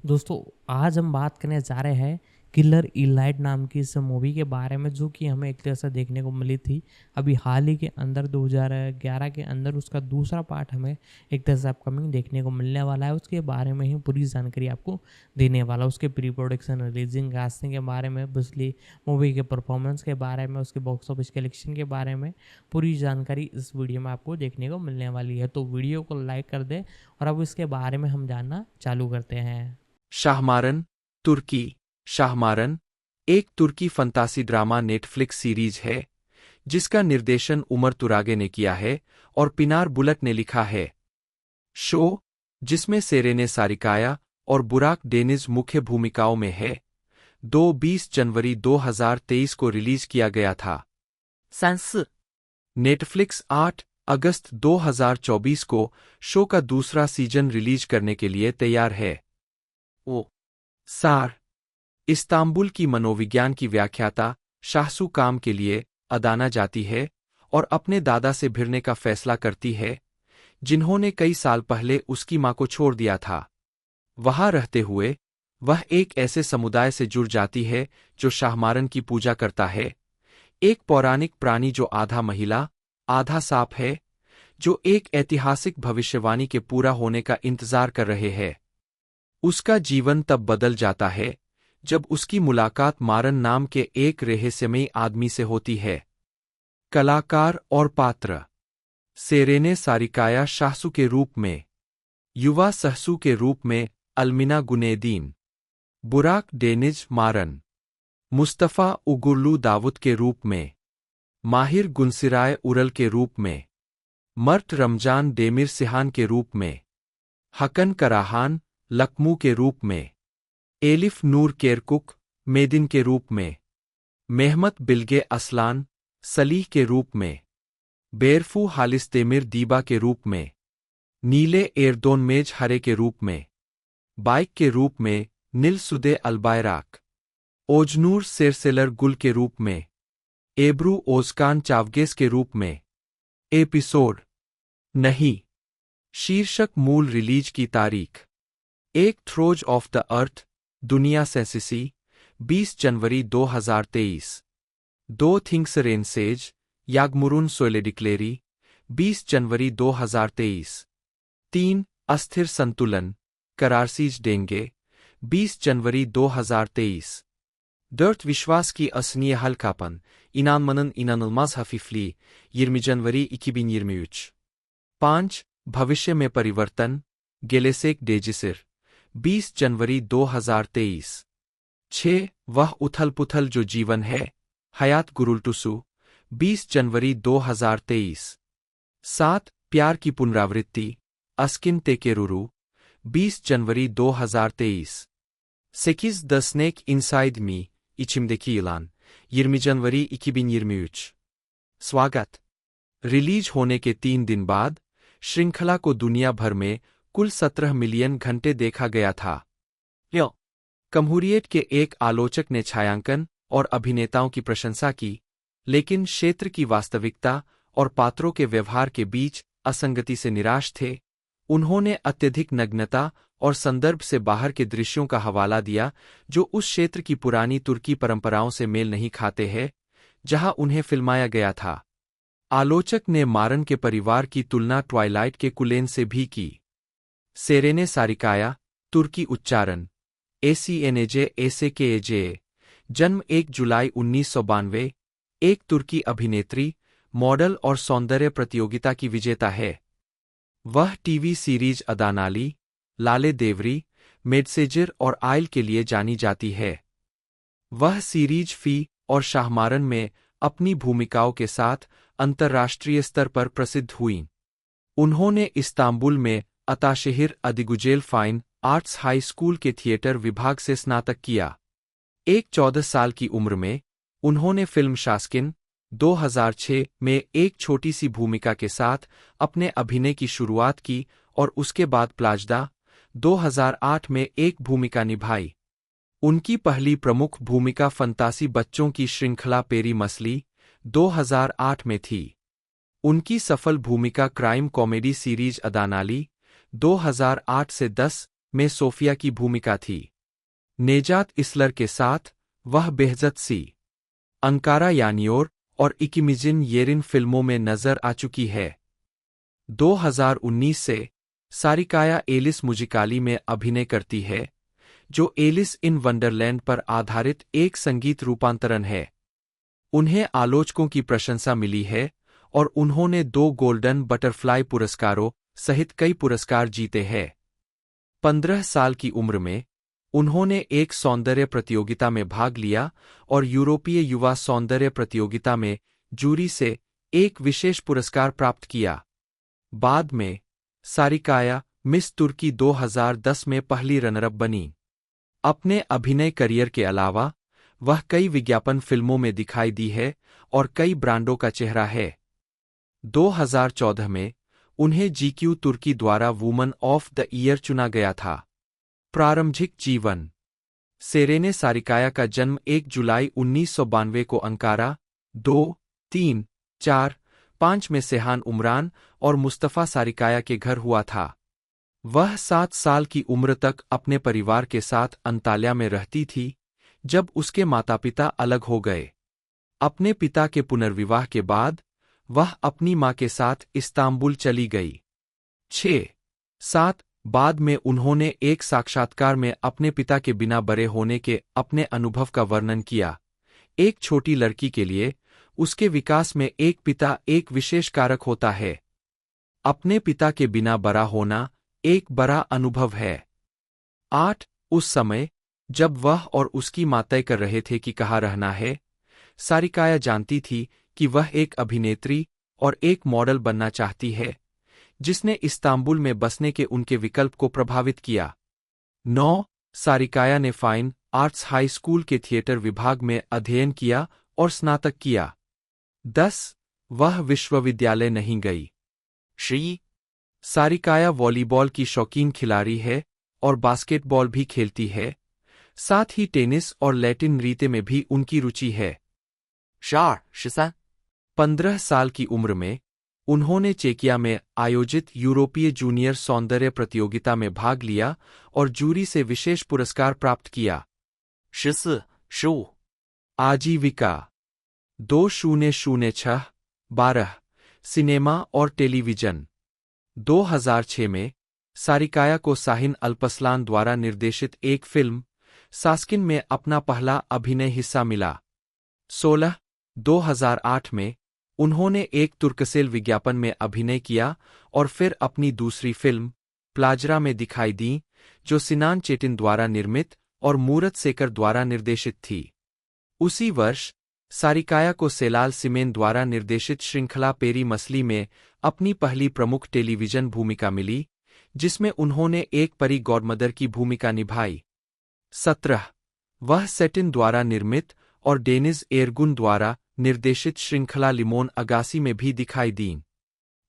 दोस्तों, आज हम बात करने जा रहे हैं किलर इलाइट नाम की इस मूवी के बारे में, जो कि हमें एक तरह से देखने को मिली थी अभी हाल ही के अंदर 2011 के अंदर। उसका दूसरा पार्ट हमें एक तरह से अपकमिंग देखने को मिलने वाला है। उसके बारे में ही पूरी जानकारी आपको देने वाला, उसके प्री प्रोडक्शन, रिलीजिंग, कास्टिंग के बारे में, बिजली मूवी के परफॉर्मेंस के बारे में, उसके बॉक्स ऑफिस कलेक्शन के बारे में पूरी जानकारी इस वीडियो में आपको देखने को मिलने वाली है। तो वीडियो को लाइक कर दें और अब इसके बारे में हम जानना चालू करते हैं। शाहमारन, तुर्की। शाहमारन एक तुर्की फंतासी ड्रामा नेटफ्लिक्स सीरीज है जिसका निर्देशन उमर तुरागे ने किया है और पिनार बुलट ने लिखा है। शो, जिसमें सेरेने सारिकाया और बुराक डेनिज मुख्य भूमिकाओं में है, 20 जनवरी 2023 को रिलीज किया गया था। सेंस नेटफ्लिक्स 8 अगस्त 2024 को शो का दूसरा सीजन रिलीज करने के लिए तैयार है। ओ सार इस्तांबुल की मनोविज्ञान की व्याख्याता शाहसू काम के लिए अदाना जाती है और अपने दादा से भिड़ने का फैसला करती है, जिन्होंने कई साल पहले उसकी मां को छोड़ दिया था। वहां रहते हुए वह एक ऐसे समुदाय से जुड़ जाती है जो शाहमारन की पूजा करता है, एक पौराणिक प्राणी जो आधा महिला आधा सांप है, जो एक ऐतिहासिक भविष्यवाणी के पूरा होने का इंतजार कर रहे हैं। उसका जीवन तब बदल जाता है जब उसकी मुलाकात मारन नाम के एक रहस्यमयी आदमी से होती है। कलाकार और पात्र: सेरेने सारिकाया शाहसू के रूप में, युवा सहसू के रूप में अल्मिना गुनेदीन, बुराक डेनिज मारन, मुस्तफ़ा उगुर्लू दावुद के रूप में, माहिर गुनसिराय उरल के रूप में, मर्ट रमजान डेमिर सिहान के रूप में, हकन कराहान लकमू के रूप में, एलिफ नूर केरकुक मेदिन के रूप में, मेहमत बिल्गे असलान सलीह के रूप में, बेरफू हालिस्तेमिर दीबा के रूप में, नीले एरदोन मेज हरे के रूप में, बाइक के रूप में निल सुदे अलबायराक, ओजनूर सेरसेलर गुल के रूप में, एब्रू ओजकान चावगेस के रूप में। एपिसोड नहीं। शीर्षक, मूल रिलीज की तारीख: एक थ्रोज ऑफ द अर्थ, दुनिया सेंसिसी, 20 जनवरी 2023। दो थिंग्स रेनसेज, यागमुरुन सोलेडिक्लेरी, 20 जनवरी 2023। तीन अस्थिर संतुलन, करारसीज डेंगे, 20 जनवरी 2023। Dört विश्वास की असनीय हल्कापन, inanmanın inanılmaz hafifliği, 20 जनवरी 2023। 5 भविष्य में परिवर्तन, गेलेसेक डेजिसिर, 20 जनवरी 2023। 6 वह उथल-पुथल जो जीवन है, हयात गुरुल्टुसु, 20 जनवरी 2023। 7 प्यार की पुनरावृत्ति, Erskine तेकेरुरु, 20 January 2023। 8 The Snake Inside Me, İçimdeki Yılan, 20 जनवरी 2023। स्वागत। रिलीज होने के 3 दिन बाद श्रृंखला को दुनिया भर में कुल 17 मिलियन घंटे देखा गया था। कम्हुरियत के एक आलोचक ने छायांकन और अभिनेताओं की प्रशंसा की, लेकिन क्षेत्र की वास्तविकता और पात्रों के व्यवहार के बीच असंगति से निराश थे। उन्होंने अत्यधिक नग्नता और संदर्भ से बाहर के दृश्यों का हवाला दिया जो उस क्षेत्र की पुरानी तुर्की परंपराओं से मेल नहीं खाते हैं जहां उन्हें फिल्माया गया था। आलोचक ने मारन के परिवार की तुलना ट्वाइलाइट के कुलेन से भी की। सेरेने सारिकाया, तुर्की उच्चारण ACNAJ, जन्म 1 जुलाई 1992, एक तुर्की अभिनेत्री, मॉडल और सौंदर्य प्रतियोगिता की विजेता है। वह टीवी सीरीज अदानाली, लाले देवरी, मेडसेजिर और आयल के लिए जानी जाती है। वह सीरीज फी और शाहमारन में अपनी भूमिकाओं के साथ अंतर्राष्ट्रीय स्तर पर प्रसिद्ध हुईं। उन्होंने इस्तांबुल में अताशहिर अदिगुजेल फाइन आर्ट्स हाई स्कूल के थिएटर विभाग से स्नातक किया। एक 14 साल की उम्र में उन्होंने फिल्म शास्किन 2006 में एक छोटी सी भूमिका के साथ अपने अभिनय की शुरुआत की और उसके बाद प्लाजदा 2008 में एक भूमिका निभाई। उनकी पहली प्रमुख भूमिका फंतासी बच्चों की श्रृंखला पेरी मसली 2008 में थी। उनकी सफल भूमिका क्राइम कॉमेडी सीरीज अदानाली 2008 से 10 में सोफिया की भूमिका थी। नेजात इसलर के साथ वह बेहज़त सी, अंकारा यानियोर और इकिमिजिन येरिन फिल्मों में नजर आ चुकी है। 2019 से सारिकाया एलिस मुजिकाली में अभिनय करती है, जो एलिस इन वंडरलैंड पर आधारित एक संगीत रूपांतरण है। उन्हें आलोचकों की प्रशंसा मिली है और उन्होंने 2 गोल्डन बटरफ्लाई पुरस्कारों सहित कई पुरस्कार जीते हैं। 15 साल की उम्र में उन्होंने एक सौंदर्य प्रतियोगिता में भाग लिया और यूरोपीय युवा सौंदर्य प्रतियोगिता में जूरी से एक विशेष पुरस्कार प्राप्त किया। बाद में सारिकाया मिस तुर्की 2010 में पहली रनरअप बनी। अपने अभिनय करियर के अलावा वह कई विज्ञापन फिल्मों में दिखाई दी है और कई ब्रांडों का चेहरा है। 2014 में उन्हें जीक्यू तुर्की द्वारा वुमन ऑफ द ईयर चुना गया था। प्रारंभिक जीवन। सेरेने सारिकाया का जन्म 1 जुलाई 1992 को अंकारा 2, 3, 4, 5 में सेहान उमरान और मुस्तफ़ा सारिकाया के घर हुआ था। वह 7 साल की उम्र तक अपने परिवार के साथ अंताल्या में रहती थी, जब उसके माता-पिता अलग हो गए। अपने पिता के पुनर्विवाह के बाद वह अपनी मां के साथ इस्तांबुल चली गई। 6-7 बाद में उन्होंने एक साक्षात्कार में अपने पिता के बिना बड़े होने के अपने अनुभव का वर्णन किया। एक छोटी लड़की के लिए उसके विकास में एक पिता एक विशेष कारक होता है। अपने पिता के बिना बड़ा होना एक बड़ा अनुभव है। 8 उस समय जब वह और उसकी मां तय कर रहे थे कि कहाँ रहना है, सारिकाया जानती थी कि वह एक अभिनेत्री और एक मॉडल बनना चाहती है, जिसने इस्तांबुल में बसने के उनके विकल्प को प्रभावित किया। 9 सारिकाया ने फाइन आर्ट्स हाई स्कूल के थिएटर विभाग में अध्ययन किया और स्नातक किया। 10 वह विश्वविद्यालय नहीं गई। 11 सारिकाया वॉलीबॉल की शौकीन खिलाड़ी है और बास्केटबॉल भी खेलती है, साथ ही टेनिस और लैटिन नृत्य में भी उनकी रुचि है। 12、13 15 साल की उम्र में उन्होंने चेकिया में आयोजित यूरोपीय जूनियर सौंदर्य प्रतियोगिता में भाग लिया और जूरी से विशेष पुरस्कार प्राप्त किया। 14、15 आजीविका। 2006 12 सिनेमा और टेलीविजन। 2006 में सारिकाया को शाहीन अल्पसलान द्वारा निर्देशित एक फिल्म सास्किन में अपना पहला अभिनय हिस्सा मिला। 16 2008 में उन्होंने एक तुर्कसेल विज्ञापन में अभिनय किया और फिर अपनी दूसरी फिल्म प्लाजरा में दिखाई दी, जो सिनान चेटिन द्वारा निर्मित और मूरत सेकर द्वारा निर्देशित थी। उसी वर्ष सारिकाया को सेलाल सिमेन द्वारा निर्देशित श्रृंखला पेरी मसली में अपनी पहली प्रमुख टेलीविजन भूमिका मिली, जिसमें उन्होंने एक परी गॉडमदर की भूमिका निभाई। 17 वह सेटिन द्वारा निर्मित और डेनिज एरगुन द्वारा निर्देशित श्रृंखला लिमोन अगासी में भी दिखाई दीं।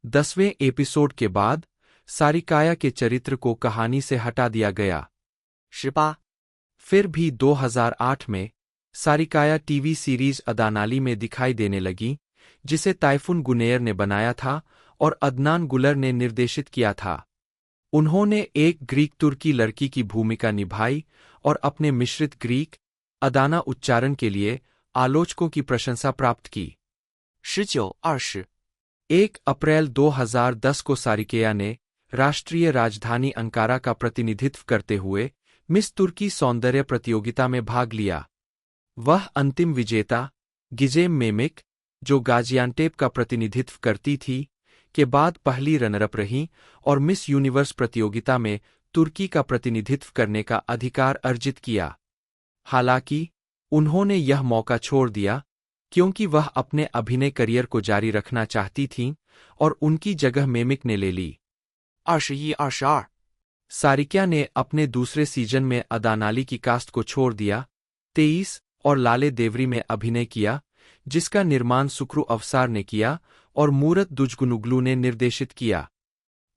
10वें एपिसोड के बाद सारिकाया के चरित्र को कहानी से हटा दिया गया। 18 फिर भी 2008 में सारिकाया टीवी सीरीज अदानाली में दिखाई देने लगी, जिसे ताइफुन गुनेयर ने बनाया था और अदनान गुलर ने निर्देशित किया था। उन्होंने एक ग्रीक तुर्की लड़की की भूमिका निभाई और अपने मिश्रित ग्रीक अदाना उच्चारण के लिए आलोचकों की प्रशंसा प्राप्त की। 19-20 1 अप्रैल 2010 को सारिकाया ने राष्ट्रीय राजधानी अंकारा का प्रतिनिधित्व करते हुए मिस तुर्की सौंदर्य प्रतियोगिता में भाग लिया। वह अंतिम विजेता गिजेम मेमिक, जो गाजियान्टेप का प्रतिनिधित्व करती थी, के बाद पहली रनरअप रहीं और मिस यूनिवर्स प्रतियोगिता में तुर्की का प्रतिनिधित्व करने का अधिकार अर्जित किया। हालांकि उन्होंने यह मौका छोड़ दिया क्योंकि वह अपने अभिनय करियर को जारी रखना चाहती थीं और उनकी जगह मेमिक ने ले ली। 21-22 सारिका ने अपने दूसरे सीजन में अदानाली की कास्ट को छोड़ दिया। 23 और लाले देवरी में अभिनय किया, जिसका निर्माण सुक्रू अवसार ने किया और मूरत दुजगुनुगलू ने निर्देशित किया।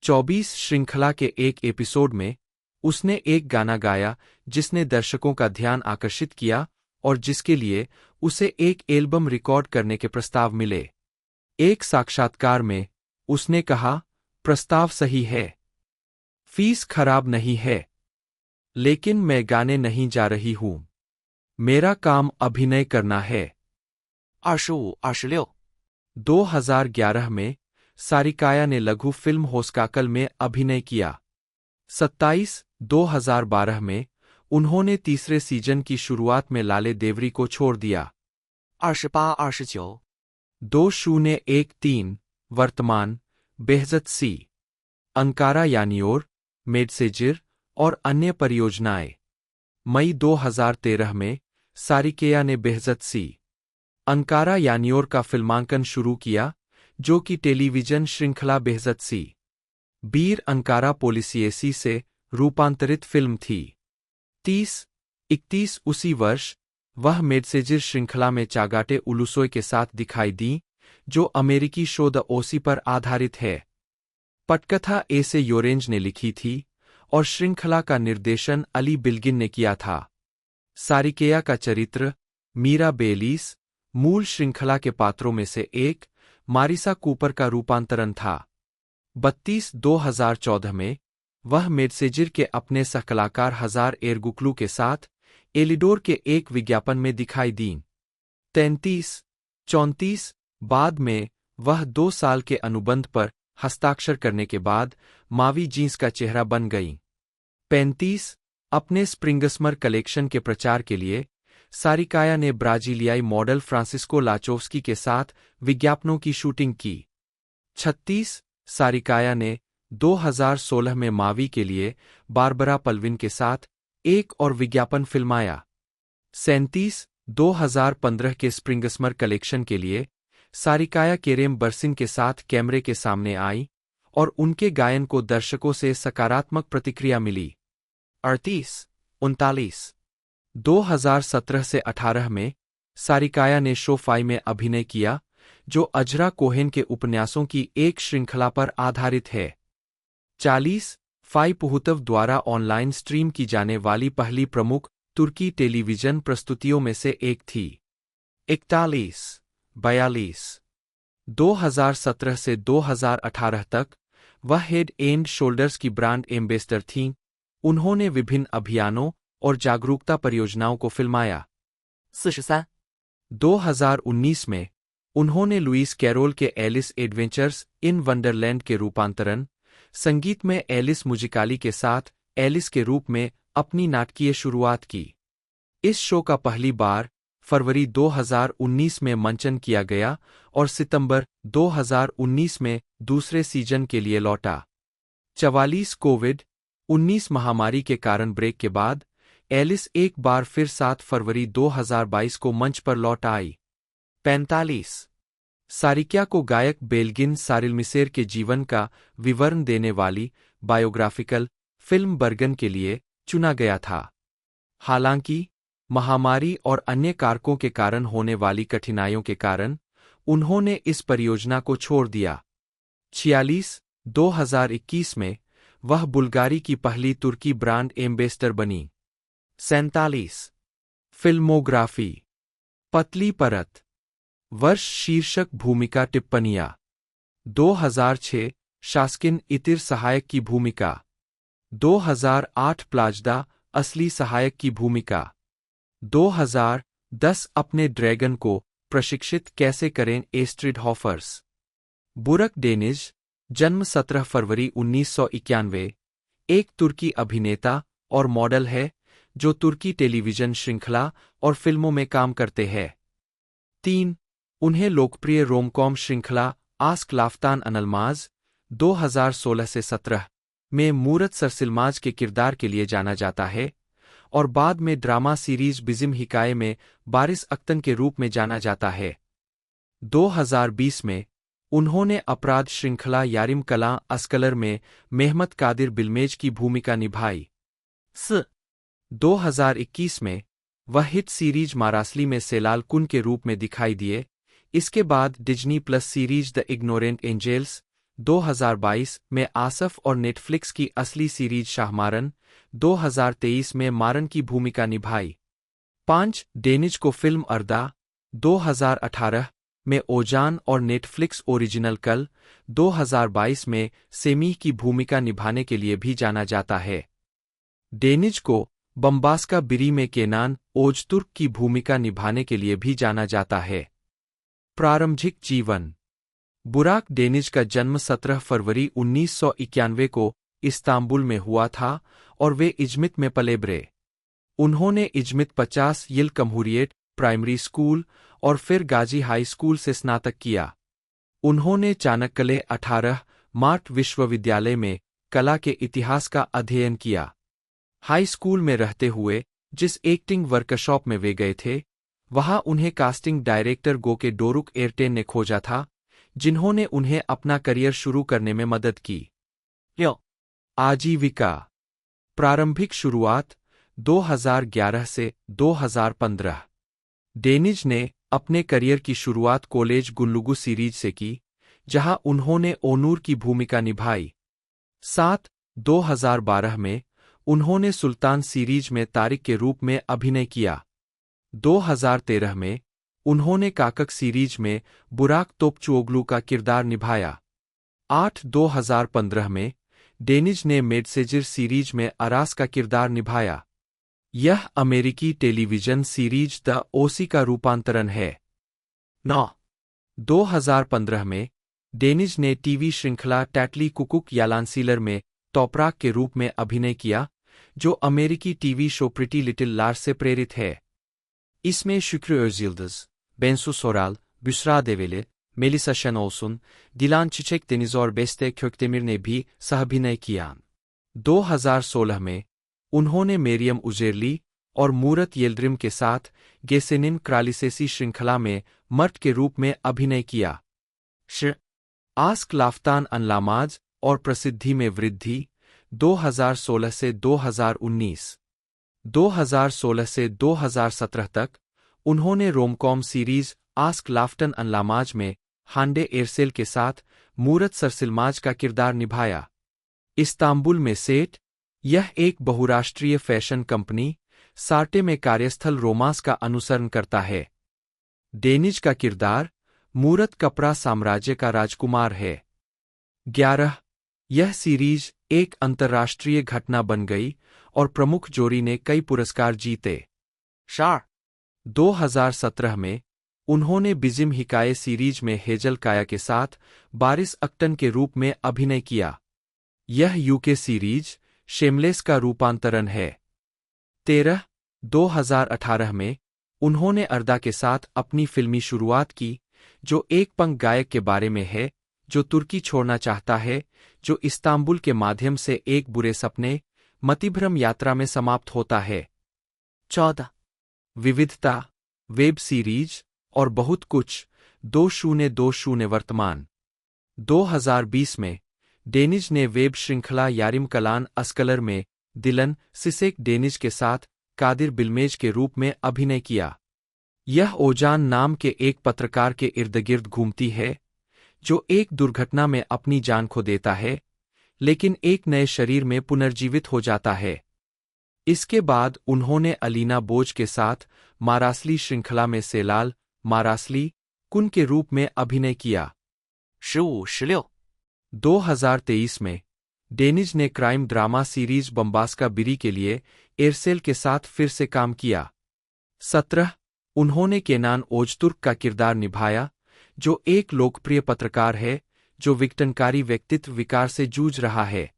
24 श्रृंखला के एक एपिसोड में उसने एक गाना गाया जिसने दर्शकों का ध्यान आकर्षित किया और जिसके लिए उसे एक एल्बम रिकॉर्ड करने के प्रस्ताव मिले। एक साक्षात्कार में उसने कहा, प्रस्ताव सही है, फीस खराब नहीं है। लेकिन मैं गाने नहीं जा रही हूँ। मेरा काम अभिनय करना है। 25、26。 2011 में सारिकाया ने लघु फिल्म होस्काकल में अभिनय किया। 27/2012 में उन्होंने तीसरे सीजन की शुरुआत में लाले देवरी को छोड़ दिया। 28、29。 2013 वर्तमान बेहजत सी अंकारा यानियोर मेडसेजिर और अन्य परियोजनाएं। मई 2013 में सारिकेया ने बेहजत सी अंकारा यानियोर का फिल्मांकन शुरू किया, जो कि टेलीविजन श्रृंखला बेहजत सी बीर अंकारा पोलिसिएसी से रूपांतरित फिल्म थी। 30-31 उसी वर्ष वह मेडसेजिर श्रृंखला में चागाटे उलुसोय के साथ दिखाई दी, जो अमेरिकी शो द ओसी पर आधारित है। पटकथा एसे योरेंज ने लिखी थी और श्रृंखला का निर्देशन अली बिल्गिन ने किया था। सारिकेया का चरित्र मीरा बेलीस मूल श्रृंखला के पात्रों में से एक मारिसा कूपर का रूपांतरण था। 32/2014 में वह मेडसेजिर के अपने सहकलाकार हजार एरगुकलू के साथ एलिडोर के एक विज्ञापन में दिखाई दीं। 33-34 बाद में वह 2 साल के अनुबंध पर हस्ताक्षर करने के बाद मावी जींस का चेहरा बन गईं। 35 अपने स्प्रिंगसमर कलेक्शन के प्रचार के लिए सारिकाया ने ब्राजीलियाई मॉडल फ्रांसिस्को लाचोव्स्की के साथ विज्ञापनों की शूटिंग की। 36 सारिकाया ने 2016 में मावी के लिए बारबरा पल्विन के साथ एक और विज्ञापन फिल्माया। 37 2015 के स्प्रिंगसमर कलेक्शन के लिए सारिकाया केरेम बर्सिन के साथ कैमरे के सामने आई और उनके गायन को दर्शकों से सकारात्मक प्रतिक्रिया मिली। 38-39। 2017 से 18 में सारिकाया ने शो फाई में अभिनय किया, जो अजरा कोहेन के उपन्यासों की एक श्रृंखला पर आधारित है। 40 फाई पुहुतव द्वारा ऑनलाइन स्ट्रीम की जाने वाली पहली प्रमुख तुर्की टेलीविजन प्रस्तुतियों में से एक थी। 41-42 2017 से 2018 तक वह हेड एंड शोल्डर्स की ब्रांड एम्बेसडर थीं। उन्होंने विभिन्न अभियानों और जागरूकता परियोजनाओं को फिल्माया। 43। 2019 में उन्होंने लुईस कैरोल के एलिस एडवेंचर्स इन वंडरलैंड के रूपांतरण संगीत में एलिस मुजिकाली के साथ एलिस के रूप में अपनी नाटकीय शुरुआत की। इस शो का पहली बार फरवरी 2019 में मंचन किया गया और सितंबर 2019 में दूसरे सीजन के लिए लौटा। 44 कोविड-19 महामारी के कारण ब्रेक के बाद एलिस एक बार फिर 7 फरवरी 2022 को मंच पर लौट आई। 45। सारिक्या को गायक बेल्गिन सारिलमिसेर के जीवन का विवरण देने वाली बायोग्राफिकल फिल्म बर्गन के लिए चुना गया था। हालांकि महामारी और अन्य कारकों के कारण होने वाली कठिनाइयों के कारण उन्होंने इस परियोजना को छोड़ दिया। 46 2021 में वह बुल्गारी की पहली तुर्की ब्रांड एम्बेसडर बनी। 47। फिल्मोग्राफी पतली परत वर्ष शीर्षक भूमिका टिप्पणियां 2006 शास्किन इतिर सहायक की भूमिका 2008 प्लाजदा असली सहायक की भूमिका 2010 अपने ड्रैगन को प्रशिक्षित कैसे करें एस्ट्रिड हॉफर्स बुरक डेनिज जन्म 17 फरवरी 1991 एक तुर्की अभिनेता और मॉडल है जो तुर्की टेलीविजन श्रृंखला और फिल्मों में काम करते हैं। 3 उन्हें लोकप्रिय रोमकॉम श्रृंखला आस्क लाफ्तान अनलमाज 2016 से 17 में मूरत सरसिलमाज के किरदार के लिए जाना जाता है और बाद में ड्रामा सीरीज बिजिम हिकाये में बारिस अख्तन के रूप में जाना जाता है। 2020 में उन्होंने अपराध श्रृंखला यारिम कलां अस्कलर में मेहमत कादिर बिल्मेज की भूमिका निभाई। 2021 में वह हिट सीरीज मारासली में सेलाल कुन के रूप में दिखाई दिए। इसके बाद Disney plus series the ignorant angels 2022 में आसफ और नेटफ्लिक्स की असली सीरीज शाहमारन 2023 में मारन की भूमिका निभाई। 5 डेनिज को फिल्म अर्दा 2018 में ओजान और नेटफ्लिक्स ओरिजिनल कल 2022 में सेमीह की भूमिका निभाने के लिए भी जाना जाता है। डेनिज को बम्बास्का बिरी में केनान ओजतुर्क की भूमिका निभाने के लिए भी जाना जाता है। प्रारंभिक जीवन। बुराक डेनिज का जन्म 17 फरवरी 1991 को इस्तांबुल में हुआ था और वे इजमित में पले बड़े। उन्होंने इजमित 50 यिल कम्हुरियट प्राइमरी स्कूल और फिर गाजी हाई स्कूल से स्नातक किया। उन्होंने चाणक्य 18 मार्ट विश्वविद्यालय में कला के इतिहास का अध्ययन किया। हाई स्कूल में रहते हुए जिस एक्टिंग वर्कशॉप में वे गए थे, वहां उन्हें कास्टिंग डायरेक्टर गोके डोरुक एयरटेन ने खोजा था, जिन्होंने उन्हें अपना करियर शुरू करने में मदद की। आजीविका। प्रारंभिक शुरुआत 2011 से 2015। डेनिज ने अपने करियर की शुरुआत कॉलेज गुल्लुगु सीरीज से की, जहां उन्होंने ओनूर की भूमिका निभाई। 2012 में उन्होंने सुल्तान सीरीज में तारिक के रूप में अभिनय किया। 2013 में उन्होंने काकक सीरीज में बुराक तोपचुओग्लू का किरदार निभाया। 2015 में डेनिज ने मेडसेजिर सीरीज में अरास का किरदार निभाया। यह अमेरिकी टेलीविजन सीरीज द ओसी का रूपांतरण है। 2015 में डेनिज ने टीवी श्रृंखला टैटली कुकुक यालांसीलर में टॉपराक के रूप में अभिनय किया, जो अमेरिकी TV show pretty little liars से प्रेरित है। इसमें शुक्र ओजिल्दस, बेंसु सोराल, बुशरा देवेले, मेलिसा शेनोल्सन, दिलान चिचेक देनिज और बेस्ते क्योक्तेमिर ने भी सहाभिनय किया। 2016 में उन्होंने मेरियम उजेरली और मूरत येल्ड्रिम के साथ गेसेनिन क्रालिसेसी श्रृंखला में मर्द के रूप में अभिनय किया। आस्क लाफ्तान अनलामाज और प्रसिद्धि में वृद्धि 2016 से 2019। 2016 से 2017 तक उन्होंने रोमकॉम सीरीज आस्क लाफ्टन अनलामाज में हांडे एरसेल के साथ मूरत सरसिलमाज का किरदार निभाया। इस्तांबुल में सेट, यह एक बहुराष्ट्रीय फैशन कंपनी सार्टे में कार्यस्थल रोमांस का अनुसरण करता है। डेनिज का किरदार मूरत कपड़ा साम्राज्य का राजकुमार है। 11 यह सीरीज एक अंतर्राष्ट्रीय घटना बन गई और प्रमुख जोड़ी ने कई पुरस्कार जीते। 2017 में उन्होंने बिजिम हिकाये सीरीज में हेजल काया के साथ बारिस अक्टन के रूप में अभिनय किया। यह यूके सीरीज शेमलेस का रूपांतरण है। 2018 में उन्होंने अर्दा के साथ अपनी फिल्मी शुरुआत की, जो एक पंक गायक के बारे में है जो तुर्की छोड़ना चाहता है, जो इस्तांबुल के माध्यम से एक बुरे सपने मतिभ्रम यात्रा में समाप्त होता है। 14 विविधता, वेब सीरीज और बहुत कुछ 2020 वर्तमान। 2020 में डेनिज ने वेब श्रृंखला यारिम कलान अस्कलर में दिलन सिसेक डेनिज के साथ कादिर बिल्मेज के रूप में अभिनय किया। यह ओजान नाम के एक पत्रकार के इर्दगिर्द घूमती है, जो एक दुर्घटना में अपनी जान खो देता है, लेकिन एक नए शरीर में पुनर्जीवित हो जाता है। इसके बाद उन्होंने अलीना बोज के साथ मारासली श्रृंखला में सेलाल मारासली कुन के रूप में अभिनय किया। 2023 में डेनिज ने क्राइम ड्रामा सीरीज बम्बास्का बिरी के लिए एयरसेल के साथ फिर से काम किया। 17 उन्होंने केनान ओजतुर्क का किरदार निभाया, जो एक लोकप्रिय पत्रकार है जो विघटनकारी व्यक्तित्व विकार से जूझ रहा है।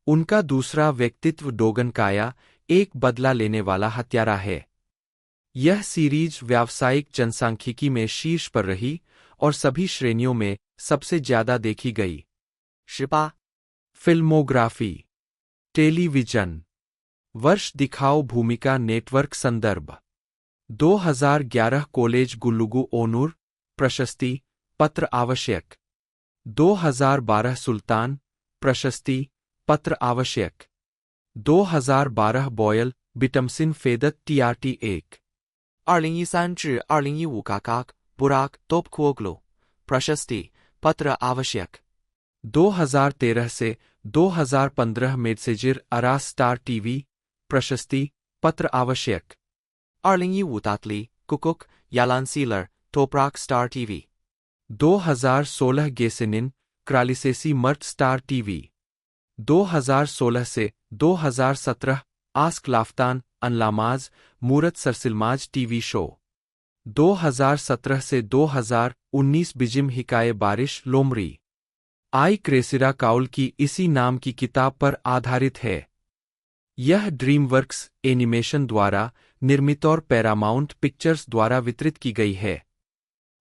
उनका दूसरा व्यक्तित्व डोगन काया एक बदला लेने वाला हत्यारा है। यह सीरीज व्यावसायिक जनसांख्यिकी में शीर्ष पर रही और सभी श्रेणियों में सबसे ज्यादा देखी गई। 18 फिल्मोग्राफी, टेलीविजन, वर्ष दिखाओ भूमिका नेटवर्क संदर्भ 2011 कॉलेज गुल्लुगु ओनूर प्रशस्ति पत्र आवश्यक 2012 सुल्तान प्रशस्ति पत्र आवश्यक 2012 बॉयल बिटमसिन फेदत TRT 1 2013至2015 काकाक बुराक तोपकुओग्लू प्रशस्ति पत्र आवश्यक 2013 से 2015 मेडसेजिर अरास स्टार टीवी प्रशस्ति पत्र आवश्यक 2015 तातली कुकुक यालांसीलर टोपराक स्टार टीवी 2016 गेसेनिन क्रालिसेसी मर्ट स्टार टीवी 2016 से 2017 आस्क लाफ्तान अनलामाज मूरत सरसिलमाज टीवी शो 2017 से 2019 बिजिम हिकाये बारिश लोमरी आई क्रेसिरा काउल की इसी नाम की किताब पर आधारित है। यह ड्रीमवर्क्स एनिमेशन द्वारा निर्मित और पैरामाउंट पिक्चर्स द्वारा वितरित की गई है।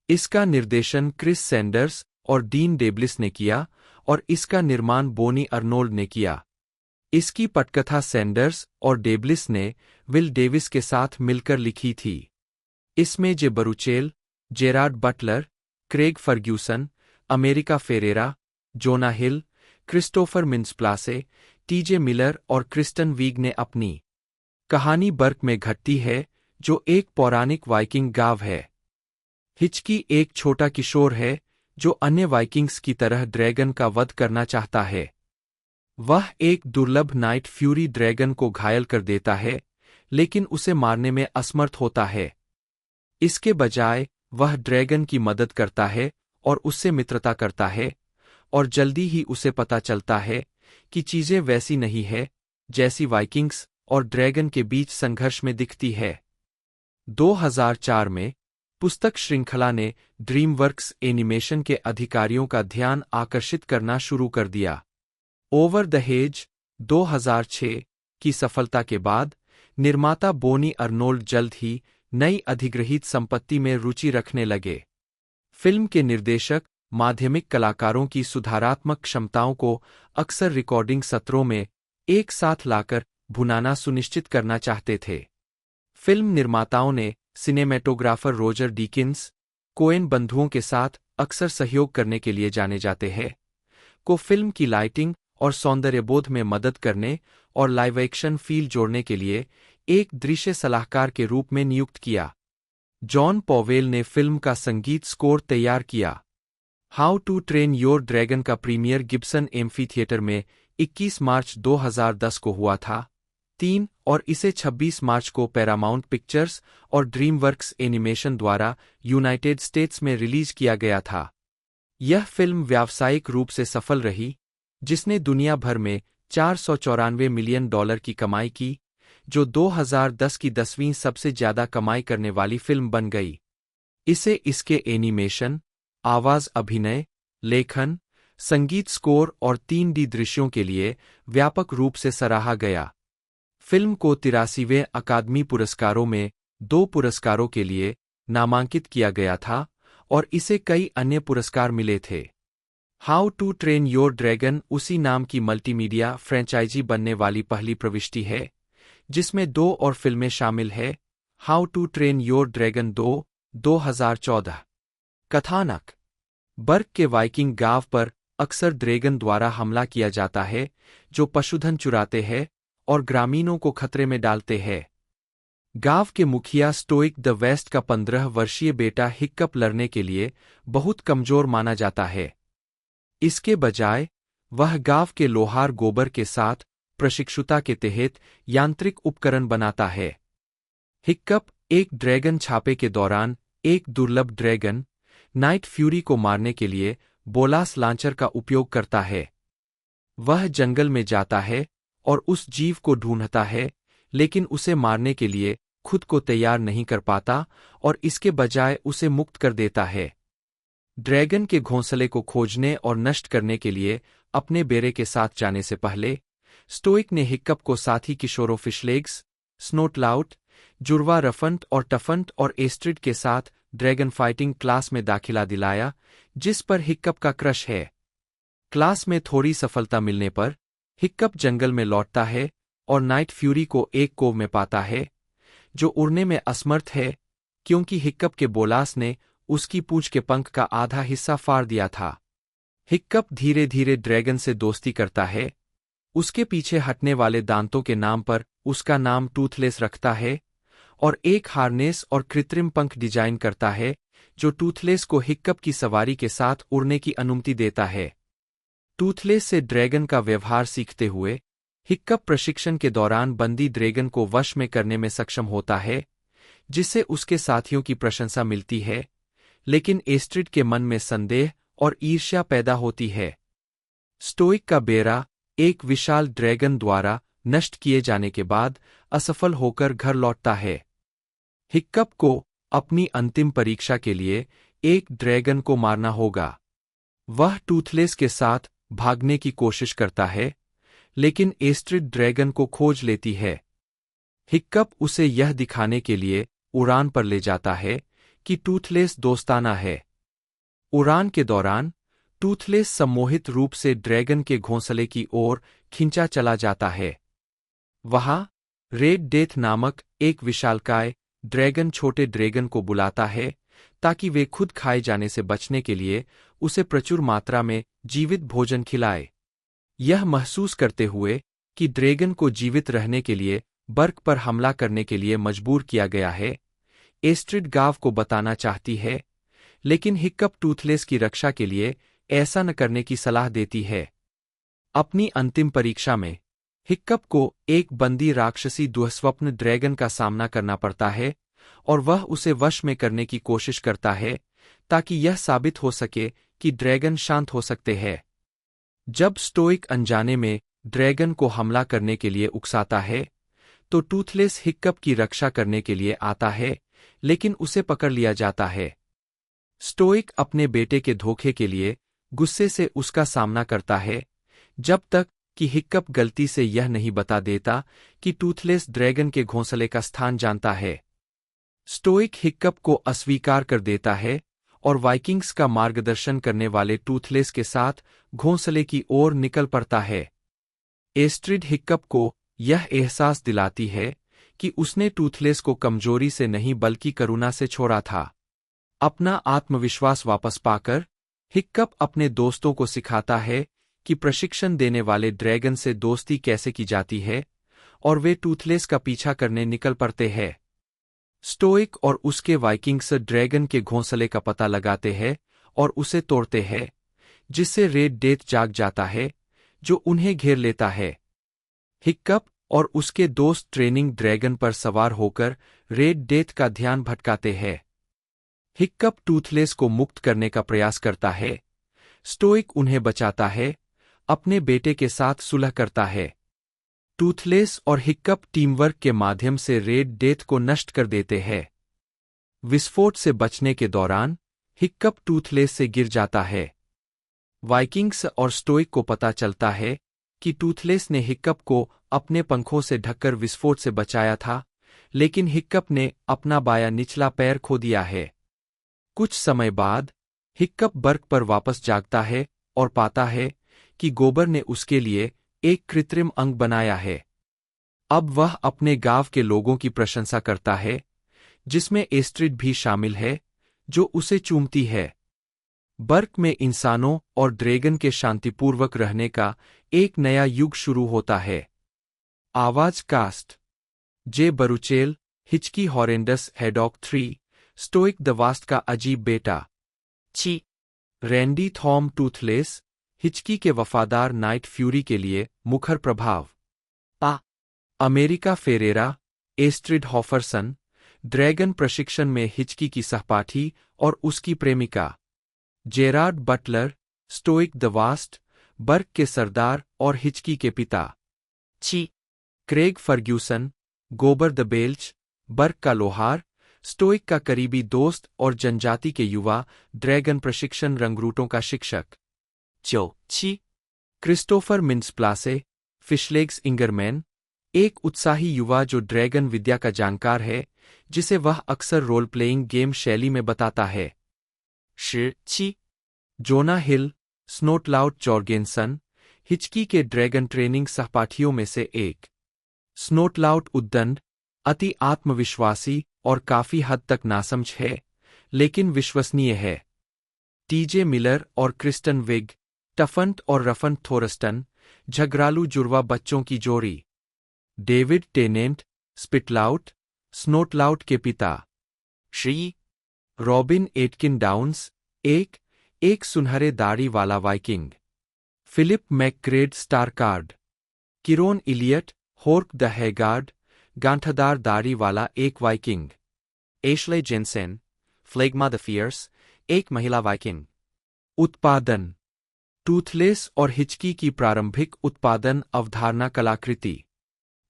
इसका निर्देशन क्रिस सैंडर्स और डीन डेब्लिस ने किया और इसका निर्माण बोनी अर्नोल्ड ने किया। इसकी पटकथा सैंडर्स और डेब्लिस ने विल डेविस के साथ मिलकर लिखी थी। इसमें Jay Baruchel, Gerard Butler, Craig Ferguson, America Ferrera, Jonah Hill, Christopher Mintz Plasse, TJ Miller और क्रिस्टन वीग ने अपनी कहानी बर्क में घटती है, जो एक पौराणिक वाइकिंग गांव है। हिचकी एक छोटा किशोर है जो अन्य वाइकिंग्स की तरह ड्रैगन का वध करना चाहता है। वह एक दुर्लभ नाइट फ्यूरी ड्रैगन को घायल कर देता है, लेकिन उसे मारने में असमर्थ होता है। इसके बजाय वह ड्रैगन की मदद करता है और उससे मित्रता करता है, और जल्दी ही उसे पता चलता है कि चीजें वैसी नहीं है जैसी वाइकिंग्स और ड्रैगन के बीच संघर्ष में दिखती है। 2004 में पुस्तक श्रृंखला ने ड्रीमवर्क्स एनिमेशन के अधिकारियों का ध्यान आकर्षित करना शुरू कर दिया। ओवर द हेज 2006 की सफलता के बाद निर्माता बोनी अर्नोल्ड जल्द ही नई अधिग्रहित संपत्ति में रुचि रखने लगे। फिल्म के निर्देशक माध्यमिक कलाकारों की सुधारात्मक क्षमताओं को अक्सर रिकॉर्डिंग सत्रों में एक साथ लाकर भुनाना सुनिश्चित करना चाहते थे। फिल्म निर्माताओं ने सिनेमेटोग्राफर रोजर डीकिंस, कोएन बंधुओं के साथ अक्सर सहयोग करने के लिए जाने जाते हैं, को फिल्म की लाइटिंग और सौंदर्यबोध में मदद करने और लाइव एक्शन फील जोड़ने के लिए एक दृश्य सलाहकार के रूप में नियुक्त किया। जॉन पॉवेल ने फिल्म का संगीत स्कोर तैयार किया। How to train your dragon का प्रीमियर गिब्सन एम्फी थिएटर में 21 मार्च 2010 को हुआ था। और इसे 26 मार्च को पैरामाउंट पिक्चर्स और ड्रीमवर्क्स एनिमेशन द्वारा यूनाइटेड स्टेट्स में रिलीज किया गया था। यह फिल्म व्यावसायिक रूप से सफल रही, जिसने दुनिया भर में $494 मिलियन की कमाई की, जो 2010 की 10वीं सबसे ज्यादा कमाई करने वाली फिल्म बन गई। इसे इसके एनिमेशन, आवाज अभिनय, लेखन, संगीत स्कोर और 3D दृश्यों के लिए व्यापक रूप से सराहा गया। फिल्म को 83वें अकादमी पुरस्कारों में 2 पुरस्कारों के लिए नामांकित किया गया था और इसे कई अन्य पुरस्कार मिले थे। How to train your dragon उसी नाम की मल्टीमीडिया फ्रेंचाइजी बनने वाली पहली प्रविष्टि है, जिसमें 2 और फिल्में शामिल है। How to train your dragon 2, 2014। कथानक: बर्क के वाइकिंग गांव पर अक्सर ड्रैगन द्वारा हमला किया जाता है, जो पशुधन चुराते हैं और ग्रामीणों को खतरे में डालते हैं। गांव के मुखिया स्टोइक द वेस्ट का 15 वर्षीय बेटा हिक्कप लड़ने के लिए बहुत कमजोर माना जाता है। इसके बजाय वह गांव के लोहार गोबर के साथ प्रशिक्षुता के तहत यांत्रिक उपकरण बनाता है। हिक्कप एक ड्रैगन छापे के दौरान एक दुर्लभ ड्रैगन नाइट फ्यूरी को मारने के लिए बोलास लांचर का उपयोग करता है। वह जंगल में जाता है और उस जीव को ढूंढता है, लेकिन उसे मारने के लिए खुद को तैयार नहीं कर पाता और इसके बजाय उसे मुक्त कर देता है। ड्रैगन के घोंसले को खोजने और नष्ट करने के लिए अपने बेरे के साथ जाने से पहले स्टोइक ने हिक्कप को साथी किशोरों फिशलेग्स, स्नोटलाउट, जुर्वा रफंट और टफंट और एस्ट्रिड के साथ ड्रैगन फाइटिंग क्लास में दाखिला दिलाया, जिस पर हिक्कप का क्रश है। क्लास में थोड़ी सफलता मिलने पर हिक्कप जंगल में लौटता है और नाइट फ्यूरी को एक कोव में पाता है, जो उड़ने में असमर्थ है क्योंकि हिक्कप के बोलास ने उसकी पूंछ के पंख का आधा हिस्सा फाड़ दिया था। हिक्कप धीरे धीरे ड्रैगन से दोस्ती करता है, उसके पीछे हटने वाले दांतों के नाम पर उसका नाम टूथलेस रखता है और एक हार्नेस और कृत्रिम पंख डिजाइन करता है जो टूथलेस को हिक्कप की सवारी के साथ उड़ने की अनुमति देता है। टूथलेस से ड्रैगन का व्यवहार सीखते हुए हिक्कप प्रशिक्षण के दौरान बंदी ड्रैगन को वश में करने में सक्षम होता है, जिससे उसके साथियों की प्रशंसा मिलती है, लेकिन एस्ट्रिड के मन में संदेह और ईर्ष्या पैदा होती है। स्टोइक का बेरा एक विशाल ड्रैगन द्वारा नष्ट किए जाने के बाद असफल होकर घर लौटता है। हिक्कप को अपनी अंतिम परीक्षा के लिए एक ड्रैगन को मारना होगा। वह टूथलेस के साथ भागने की कोशिश करता है, लेकिन एस्ट्रिड ड्रैगन को खोज लेती है। हिक्कप उसे यह दिखाने के लिए उड़ान पर ले जाता है कि टूथलेस दोस्ताना है। उड़ान के दौरान टूथलेस सम्मोहित रूप से ड्रैगन के घोंसले की ओर खिंचा चला जाता है। वहां रेड डेथ नामक एक विशालकाय ड्रैगन छोटे ड्रैगन को बुलाता है ताकि वे खुद खाए जाने से बचने के लिए उसे प्रचुर मात्रा में जीवित भोजन खिलाए। यह महसूस करते हुए कि ड्रैगन को जीवित रहने के लिए बर्क पर हमला करने के लिए मजबूर किया गया है, एस्ट्रिड गांव को बताना चाहती है, लेकिन हिक्कप टूथलेस की रक्षा के लिए ऐसा न करने की सलाह देती है। अपनी अंतिम परीक्षा में हिक्कप को एक बंदी राक्षसी दुःस्वप्न ड्रैगन का सामना करना पड़ता है और वह उसे वश में करने की कोशिश करता है ताकि यह साबित हो सके कि ड्रैगन शांत हो सकते हैं। जब स्टोइक अनजाने में ड्रैगन को हमला करने के लिए उकसाता है, तो टूथलेस हिक्कप की रक्षा करने के लिए आता है, लेकिन उसे पकड़ लिया जाता है। स्टोइक अपने बेटे के धोखे के लिए गुस्से से उसका सामना करता है, जब तक कि हिक्कप गलती से यह नहीं बता देता कि टूथलेस ड्रैगन के घोंसले का स्थान जानता है। स्टोइक हिक्कप को अस्वीकार कर देता है और वाइकिंग्स का मार्गदर्शन करने वाले टूथलेस के साथ घोंसले की ओर निकल पड़ता है। एस्ट्रिड हिक्कप को यह एहसास दिलाती है कि उसने टूथलेस को कमजोरी से नहीं बल्कि करुणा से छोड़ा था। अपना आत्मविश्वास वापस पाकर हिक्कप अपने दोस्तों को सिखाता है कि प्रशिक्षण देने वाले ड्रैगन से दोस्ती कैसे की जाती है, और वे टूथलेस का पीछा करने निकल पड़ते हैं। स्टोइक और उसके वाइकिंग्स ड्रैगन के घोंसले का पता लगाते हैं और उसे तोड़ते हैं, जिससे रेड डेथ जाग जाता है, जो उन्हें घेर लेता है। हिक्कप और उसके दोस्त ट्रेनिंग ड्रैगन पर सवार होकर रेड डेथ का ध्यान भटकाते हैं। हिक्कप टूथलेस को मुक्त करने का प्रयास करता है। स्टोइक उन्हें बचाता है, अपने बेटे के साथ सुलह करता है। टूथलेस और हिक्कप टीमवर्क के माध्यम से रेड डेथ को नष्ट कर देते हैं। विस्फोट से बचने के दौरान हिक्कप टूथलेस से गिर जाता है। वाइकिंग्स और स्टोइक को पता चलता है कि टूथलेस ने हिक्कप को अपने पंखों से ढककर विस्फोट से बचाया था, लेकिन हिक्कप ने अपना बायां निचला पैर खो दिया है। कुछ समय बाद हिक्कप बर्क पर वापस जागता है और पाता है कि गोबर ने उसके लिए एक कृत्रिम अंग बनाया है। अब वह अपने गांव के लोगों की प्रशंसा करता है, जिसमें एस्ट्रिड भी शामिल है, जो उसे चूमती है। बर्क में इंसानों और ड्रैगन के शांतिपूर्वक रहने का एक नया युग शुरू होता है। आवाज कास्ट: जे बरुचेल, हिचकी horrendous haddock 3, stoic the vast का अजीब बेटा। ची रैंडी थॉम टूथलेस, हिचकी के वफादार नाइट फ्यूरी के लिए मुखर प्रभाव। पा America Ferrera, Astrid Hofferson, dragon प्रशिक्षण में हिचकी की सहपाठी और उसकी प्रेमिका। Gerard Butler, Stoick the Vast, Berk के सरदार और हिचकी के पिता। ची Craig Ferguson, Gobber the Belch, Berk का लोहार, स्टोइक का करीबी दोस्त और जनजाति के युवा ड्रैगन प्रशिक्षण रंगरूटों का शिक्षक। जो ची क्रिस्टोफर मिन्सप्लासे, फिशलेग्स इंगरमैन, एक उत्साही युवा जो ड्रैगन विद्या का जानकार है, जिसे वह अक्सर रोल प्लेइंग गेम शैली में बताता है। शी ची जोना हिल, स्नोटलाउट जॉर्गेनसन, हिचकी के ड्रैगन ट्रेनिंग सहपाठियों में से एक। स्नोटलाउट उद्दंड, अति आत्मविश्वासी और काफी हद तक नासमझ है, लेकिन विश्वसनीय है। टीजे मिलर और क्रिस्टन विग, टफंट और रफंट थोरस्टन, झगड़ालू जुड़वा बच्चों की जोड़ी। डेविड टेनेंट, स्पिटलाउट, स्नोटलाउट के पिता। शी रॉबिन एटकिन डाउन्स, एक सुनहरे दाढ़ी वाला Viking. Philip McGrade Starkard. Kieron Elliott, Hoark the Haggard, गांठदार दाढ़ी वाला एक Viking. Ashley Jensen, Phlegma the Fierce, एक महिला वाइकिंग। उत्पादन: टूथलेस और हिचकी की प्रारंभिक उत्पादन अवधारणा कलाकृति।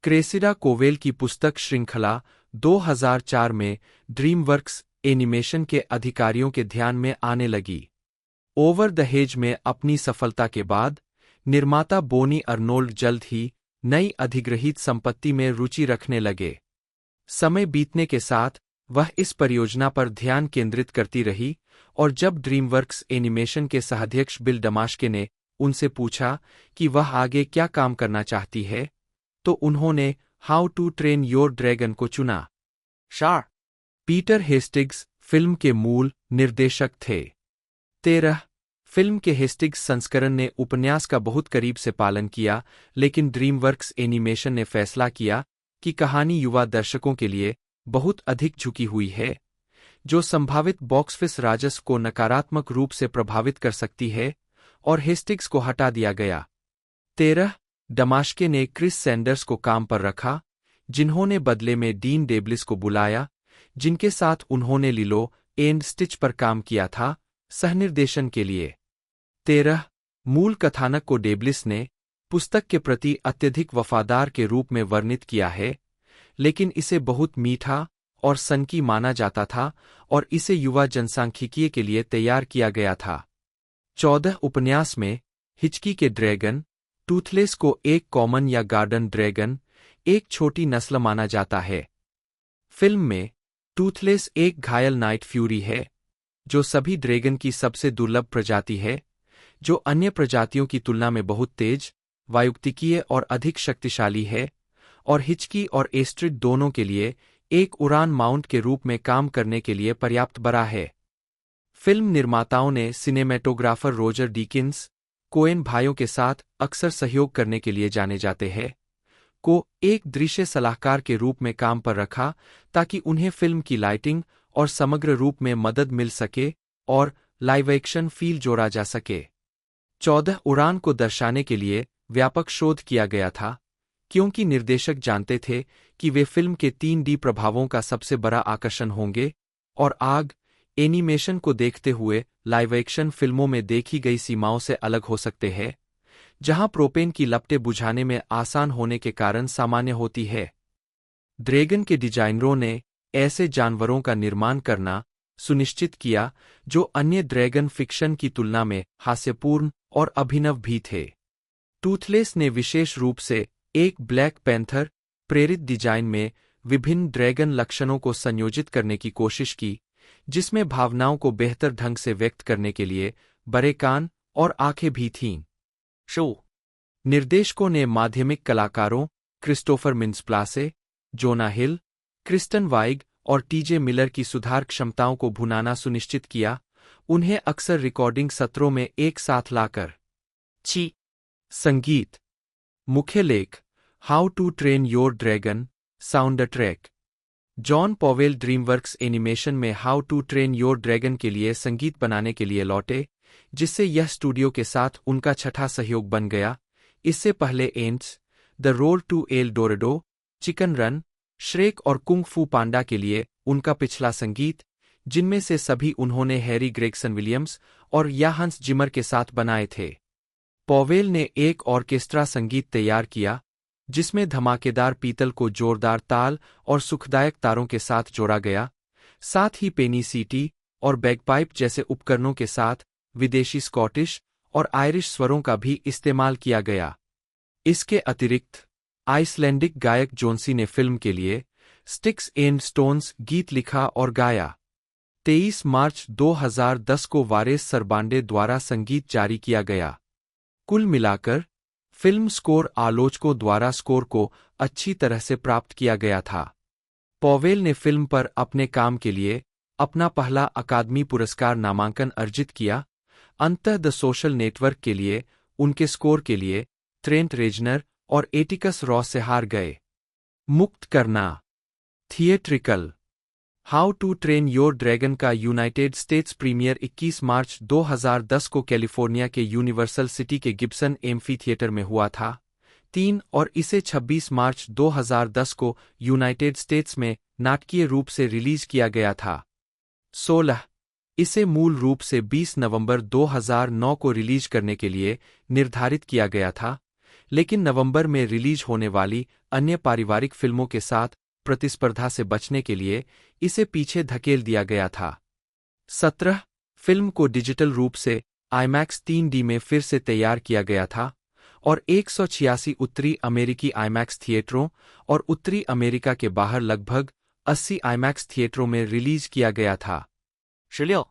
क्रेसिडा कोवेल की पुस्तक श्रृंखला 2004 में ड्रीमवर्क्स एनिमेशन के अधिकारियों के ध्यान में आने लगी। ओवर द हेज में अपनी सफलता के बाद निर्माता बोनी अर्नोल्ड जल्द ही नई अधिग्रहित संपत्ति में रुचि रखने लगे। समय बीतने के साथ वह इस परियोजना पर ध्यान केंद्रित करती रही और जब ड्रीमवर्क्स एनिमेशन के सहाध्यक्ष बिल डमाश्के ने उनसे पूछा कि वह आगे क्या काम करना चाहती है, तो उन्होंने how to train your dragon को चुना। शार पीटर हेस्टिग्स फिल्म के मूल निर्देशक थे। 13 फिल्म के हेस्टिग्स संस्करण ने उपन्यास का बहुत करीब से पालन किया, लेकिन ड्रीमवर्क्स एनिमेशन ने फैसला किया कि कहानी युवा दर्शकों के लिए बहुत अधिक झुकी हुई है, जो संभावित बॉक्स ऑफिस राजस्व को नकारात्मक रूप से प्रभावित कर सकती है, और हेस्टिग्स को हटा दिया गया। 13 डमाश्के ने क्रिस सैंडर्स को काम पर रखा, जिन्होंने बदले में डीन डेब्लिस को बुलाया, जिनके साथ उन्होंने लिलो एंड स्टिच पर काम किया था, सहनिर्देशन के लिए। 13 मूल कथानक को डेब्लिस ने पुस्तक के प्रति अत्यधिक वफादार के रूप में वर्णित किया है, लेकिन इसे बहुत मीठा और सनकी माना जाता था और इसे युवा जनसांख्यिकीय के लिए तैयार किया गया था। 14 उपन्यास में हिचकी के ड्रैगन टूथलेस को एक कॉमन या गार्डन ड्रैगन, एक छोटी नस्ल माना जाता है। फिल्म में टूथलेस एक घायल नाइट फ्यूरी है, जो सभी ड्रैगन की सबसे दुर्लभ प्रजाति है, जो अन्य प्रजातियों की तुलना में बहुत तेज, वायुक्तिकीय और अधिक शक्तिशाली है, और हिचकी और एस्ट्रिड दोनों के लिए एक उड़ान माउंट के रूप में काम करने के लिए पर्याप्त बड़ा है। फिल्म निर्माताओं ने सिनेमेटोग्राफर रोजर डीकिंस, कोएन भाइयों के साथ अक्सर सहयोग करने के लिए जाने जाते हैं, को एक दृश्य सलाहकार के रूप में काम पर रखा ताकि उन्हें फिल्म की लाइटिंग और समग्र रूप में मदद मिल सके और लाइव एक्शन फील जोड़ा जा सके। 14 उड़ान को दर्शाने के लिए व्यापक शोध किया गया था, क्योंकि निर्देशक जानते थे कि वे फिल्म के 3D प्रभावों का सबसे बड़ा आकर्षण होंगे, और आग एनिमेशन को देखते हुए लाइव एक्शन फिल्मों में देखी गई सीमाओं से अलग हो सकते हैं, जहां प्रोपेन की लपटें बुझाने में आसान होने के कारण सामान्य होती है। ड्रैगन के डिजाइनरों ने ऐसे जानवरों का निर्माण करना सुनिश्चित किया जो अन्य ड्रैगन फिक्शन की तुलना में हास्यपूर्ण और अभिनव भी थे। टूथलेस ने विशेष रूप से एक ब्लैक पैंथर प्रेरित डिजाइन में विभिन्न ड्रैगन लक्षणों को संयोजित करने की कोशिश की, जिसमें भावनाओं को बेहतर ढंग से व्यक्त करने के लिए बड़े कान और आंखें भी थीं। शो निर्देशकों ने माध्यमिक कलाकारों क्रिस्टोफर मिन्सप्लासे, जोना हिल, क्रिस्टन वाइग और टीजे मिलर की सुधार क्षमताओं को भुनाना सुनिश्चित किया, उन्हें अक्सर रिकॉर्डिंग सत्रों में एक साथ लाकर। संगीत मुख्य लेख how to train your dragon soundtrack. John Powell DreamWorks animation में how to train your dragon के लिए संगीत बनाने के लिए लौटे, जिससे यह स्टूडियो के साथ उनका छठा सहयोग बन गया। इससे पहले Antz, the road to El Dorado, chicken run, Shrek और कुंग फू पांडा के लिए उनका पिछला संगीत, जिनमें से सभी उन्होंने हैरी ग्रेगसन विलियम्स और या हंस जिमर के साथ बनाए थे। पॉवेल ने एक ऑर्केस्ट्रा संगीत तैयार किया, जिसमें धमाकेदार पीतल को जोरदार ताल और सुखदायक तारों के साथ जोड़ा गया, साथ ही पेनी सीटी और बैगपाइप जैसे उपकरणों के साथ विदेशी स्कॉटिश और आयरिश स्वरों का भी इस्तेमाल किया गया। इसके अतिरिक्त आइसलैंडिक गायक जोन्सी ने फिल्म के लिए स्टिक्स एंड स्टोन्स गीत लिखा और गाया। 23 मार्च 2010 को वारेस सरबांडे द्वारा संगीत जारी किया गया। कुल मिलाकर फिल्म स्कोर आलोचकों द्वारा स्कोर को अच्छी तरह से प्राप्त किया गया था। पॉवेल ने फिल्म पर अपने काम के लिए अपना पहला अकादमी पुरस्कार नामांकन अर्जित किया। अंततः द सोशल नेटवर्क के लिए उनके स्कोर के लिए ट्रेंट रेजनर और एटिकस रॉस से हार गए। मुक्त करना theatrical how to train your dragon का यूनाइटेड स्टेट्स प्रीमियर 21 मार्च 2010 को कैलिफोर्निया के यूनिवर्सल सिटी के गिब्सन एम्फी थिएटर में हुआ था। 3 और इसे 26 मार्च 2010 को यूनाइटेड स्टेट्स में नाटकीय रूप से रिलीज किया गया था। 16 इसे मूल रूप से 20 नवंबर 2009 को रिलीज करने के लिए निर्धारित किया गया था, लेकिन नवंबर में रिलीज होने वाली अन्य पारिवारिक फिल्मों के साथ प्रतिस्पर्धा से बचने के लिए इसे पीछे धकेल दिया गया था। 17 फिल्म को डिजिटल रूप से IMAX 3D में फिर से तैयार किया गया था और 186 उत्तरी अमेरिकी IMAX थिएटरों और उत्तरी अमेरिका के बाहर लगभग 80 IMAX थिएटरों में रिलीज किया गया था। 16.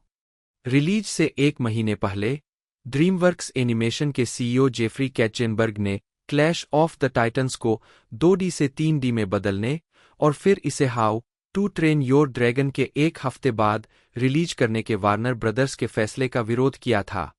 रिलीज से एक महीने पहले ड्रीमवर्क्स एनिमेशन के CEO जेफरी कैटजेनबर्ग ने क्लैश ऑफ द टाइटन्स को 2D से 3D में बदलने और फिर इसे how to train your dragon के एक हफ्ते बाद रिलीज करने के वार्नर ब्रदर्स के फैसले का विरोध किया था।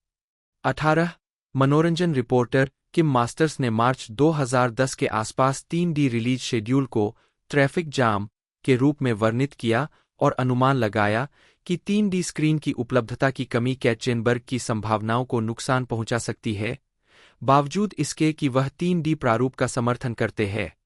18 मनोरंजन रिपोर्टर किम मास्टर्स ने मार्च 2010 के आसपास 3D रिलीज शेड्यूल को ट्रैफिक जाम के रूप में वर्णित किया और अनुमान लगाया कि 3D स्क्रीन की उपलब्धता की कमी कैटजेनबर्ग की संभावनाओं को नुकसान पहुंचा सकती है, बावजूद इसके कि वह 3D प्रारूप का समर्थन करते हैं।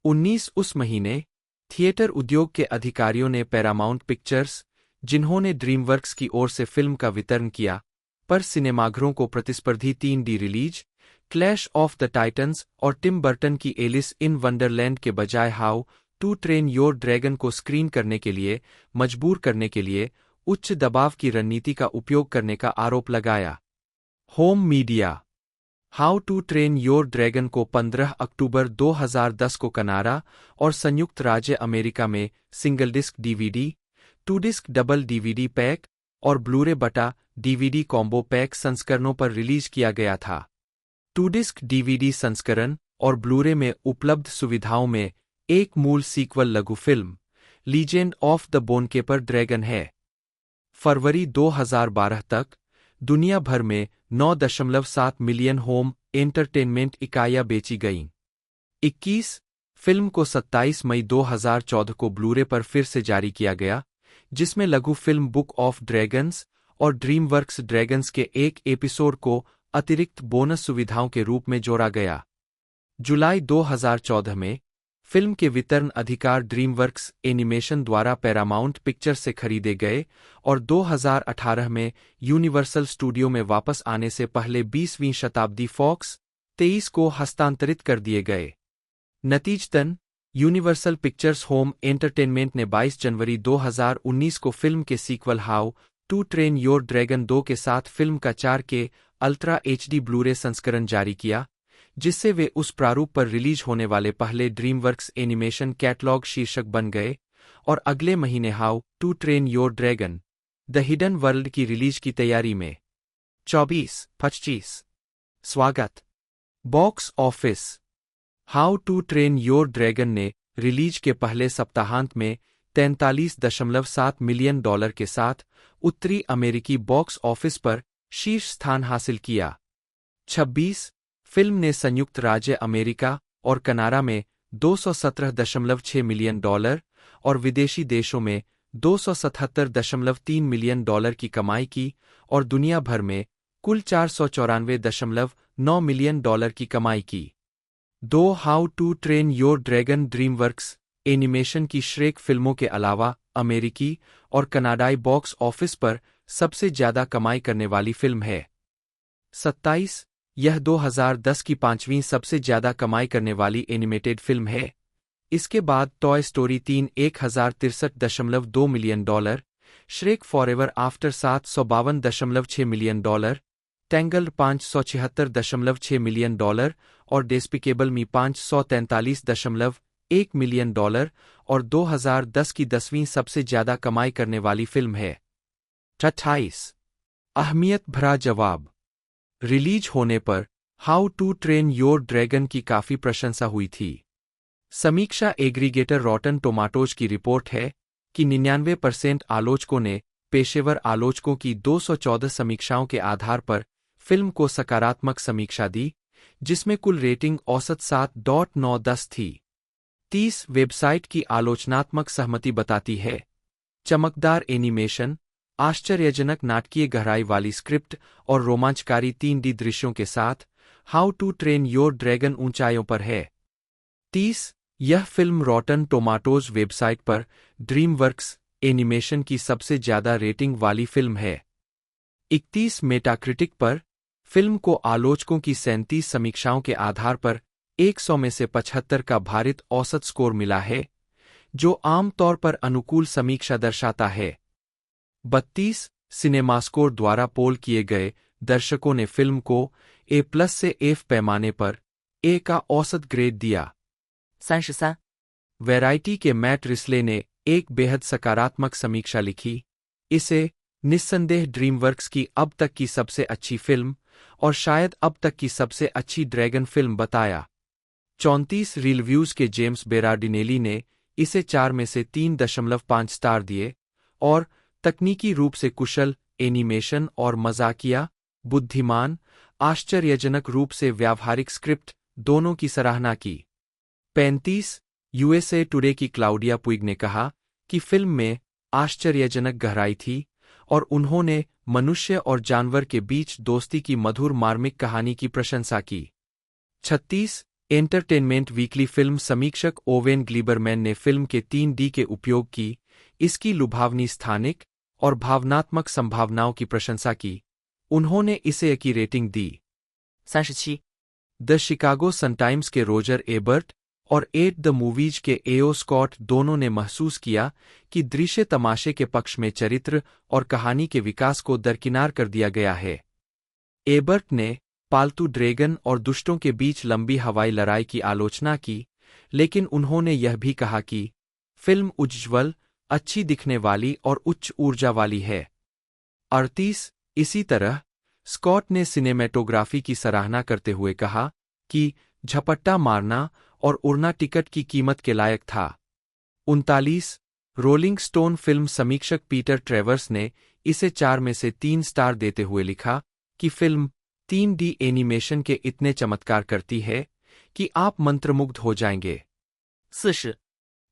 19 उस महीने थिएटर उद्योग के अधिकारियों ने पैरामाउंट पिक्चर्स, जिन्होंने ड्रीमवर्क्स की ओर से फिल्म का वितरण किया, पर सिनेमाघरों को प्रतिस्पर्धी 3D release Clash of the Titans और टिम बर्टन की एलिस इन वंडरलैंड के बजाय how to train your dragon को स्क्रीन करने के लिए मजबूर करने के लिए उच्च दबाव की रणनीति का उपयोग करने का आरोप लगाया। Home media how to train your dragon को 15 अक्टूबर 2010 को कनाडा और संयुक्त राज्य अमेरिका में single disc DVD, 2 disc double DVD pack और ब्लूरे बटा DVD कॉम्बो पैक संस्करणों पर रिलीज किया गया था। 2 डिस्क DVD संस्करण और ब्लूरे में उपलब्ध सुविधाओं में एक मूल सीक्वल लघु film legend of the Boneknapper dragon है। फरवरी 2012 तक दुनिया भर में 9.7 मिलियन होम एंटरटेनमेंट इकाइयां बेची गईं। 21 फिल्म को 27 मई 2014 को ब्लूरे पर फिर से जारी किया गया, जिसमें लघु फिल्म बुक ऑफ ड्रैगन्स और ड्रीमवर्क्स ड्रैगन्स के एक एपिसोड को अतिरिक्त बोनस सुविधाओं के रूप में जोड़ा गया। जुलाई 2014 में फिल्म के वितरण अधिकार ड्रीमवर्क्स एनिमेशन द्वारा पैरामाउंट पिक्चर से खरीदे गए और 2018 में यूनिवर्सल स्टूडियो में वापस आने से पहले 20वीं शताब्दी फॉक्स 23 को हस्तांतरित कर दिए गए। नतीजतन यूनिवर्सल पिक्चर्स होम एंटरटेनमेंट ने 22 जनवरी 2019 को फिल्म के sequel how to train your dragon 2 के साथ फिल्म का 4K अल्ट्रा HD ब्लूरे संस्करण जारी किया, जिससे वे उस प्रारूप पर रिलीज होने वाले पहले ड्रीमवर्क्स एनिमेशन कैटलॉग शीर्षक बन गए और अगले महीने how to train your dragon the hidden world की रिलीज की तैयारी में। 24-25 स्वागत box office how to train your dragon ने रिलीज के पहले सप्ताहांत में $43.7 मिलियन के साथ उत्तरी अमेरिकी बॉक्स ऑफिस पर शीर्ष स्थान हासिल किया। 26 फिल्म ने संयुक्त राज्य अमेरिका और कनाडा में $217.6 मिलियन और विदेशी देशों में $277.3 मिलियन की कमाई की और दुनिया भर में कुल $494.9 मिलियन की कमाई की। 2 how to train your dragon DreamWorks animation की श्रेक फिल्मों के अलावा अमेरिकी और कनाडाई बॉक्स ऑफिस पर सबसे ज्यादा कमाई करने वाली फिल्म है। 27 यह 2010 की 5वीं सबसे ज्यादा कमाई करने वाली एनिमेटेड फिल्म है। इसके बाद toy story 3 $1063.2 million, Shrek forever after $752.6 million, tangled $576.6 million और डेस्पिकेबल मी $543.1 मिलियन और 2010 की 10वीं सबसे ज्यादा कमाई करने वाली फिल्म है। 28 अहमियत भरा जवाब रिलीज होने पर how to train your dragon की काफी प्रशंसा हुई थी। समीक्षा एग्रीगेटर रॉटन टोमाटोज की रिपोर्ट है कि 99% आलोचकों ने पेशेवर आलोचकों की 214 समीक्षाओं के आधार पर फिल्म को सकारात्मक समीक्षा दी, जिसमें कुल रेटिंग औसत 7.910 थी। 30 वेबसाइट की आलोचनात्मक सहमति बताती है। चमकदार एनिमेशन, आश्चर्यजनक नाटकीय गहराई वाली स्क्रिप्ट और रोमांचकारी 3D दृश्यों के साथ how to train your dragon ऊंचाइयों पर है। 30 यह फिल्म रॉटन टोमाटोज वेबसाइट पर ड्रीमवर्क्स एनिमेशन की सबसे ज्यादा रेटिंग वाली फिल्म है। 31 मेटाक्रिटिक पर फिल्म को आलोचकों की 37 समीक्षाओं के आधार पर 100 में से 75 का भारित औसत स्कोर मिला है, जो आम तौर पर अनुकूल समीक्षा दर्शाता है। 32 सिनेमास्कोर द्वारा पोल किए गए दर्शकों ने फिल्म को A+ से F पैमाने पर A का औसत ग्रेड दिया। 33. वैरायटी के मैट रिस्ले ने एक बेहद सकारात्मक समीक्षा लिखी, इसे निस्संदेह ड्रीमवर्क्स की अब तक की सबसे अच्छी फिल्म और शायद अब तक की सबसे अच्छी ड्रैगन फिल्म बताया। 34 रिव्यूज के जेम्स बेरार्डिनेली ने इसे 4 में से 3.5 स्टार दिए और तकनीकी रूप से कुशल, एनिमेशन और मजाकिया, बुद्धिमान, आश्चर्यजनक रूप से व्यावहारिक स्क्रिप्ट दोनों की सराहना की। 35 USA टुडे की क्लाउडिया पुइग ने कहा कि फिल्म में आश्चर्यजनक गहराई थी और उन्होंने मनुष्य और जानवर के बीच दोस्ती की मधुर मार्मिक कहानी की प्रशंसा की। 36 एंटरटेनमेंट वीकली फिल्म समीक्षक ओवेन ग्लीबरमैन ने फिल्म के 3D के उपयोग की, इसकी लुभावनी स्थानिक और भावनात्मक संभावनाओं की प्रशंसा की। उन्होंने इसे की रेटिंग दी। 37. द शिकागो सन-टाइम्स के रोजर एबर्ट और एट द मूवीज के एओ स्कॉट दोनों ने महसूस किया कि दृश्य तमाशे के पक्ष में चरित्र और कहानी के विकास को दरकिनार कर दिया गया है। एबर्ट ने पालतू ड्रैगन और दुष्टों के बीच लंबी हवाई लड़ाई की आलोचना की, लेकिन उन्होंने यह भी कहा कि फिल्म उज्ज्वल, अच्छी दिखने वाली और उच्च ऊर्जा वाली है। 38 इसी तरह स्कॉट ने सिनेमेटोग्राफी की सराहना करते हुए कहा कि झपट्टा मारना और उड़ना टिकट की कीमत के लायक था। 39 रोलिंग स्टोन फिल्म समीक्षक पीटर ट्रेवर्स ने इसे 4 में से 3 स्टार देते हुए लिखा कि फिल्म 3D एनिमेशन के इतने चमत्कार करती है कि आप मंत्रमुग्ध हो जाएंगे। 40.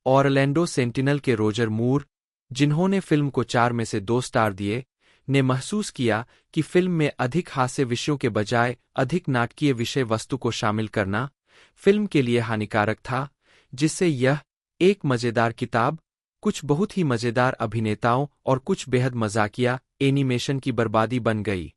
ऑरलैंडो सेंटिनल के रोजर मूर, जिन्होंने फिल्म को 4 में से 2 स्टार दिए, ने महसूस किया कि फिल्म में अधिक हास्य विषयों के बजाय अधिक नाटकीय विषय वस्तु को शामिल करना फिल्म के लिए हानिकारक था, जिससे यह एक मजेदार किताब, कुछ बहुत ही मजेदार अभिनेताओं और कुछ बेहद मजाकिया एनिमेशन की बर्बादी बन गई।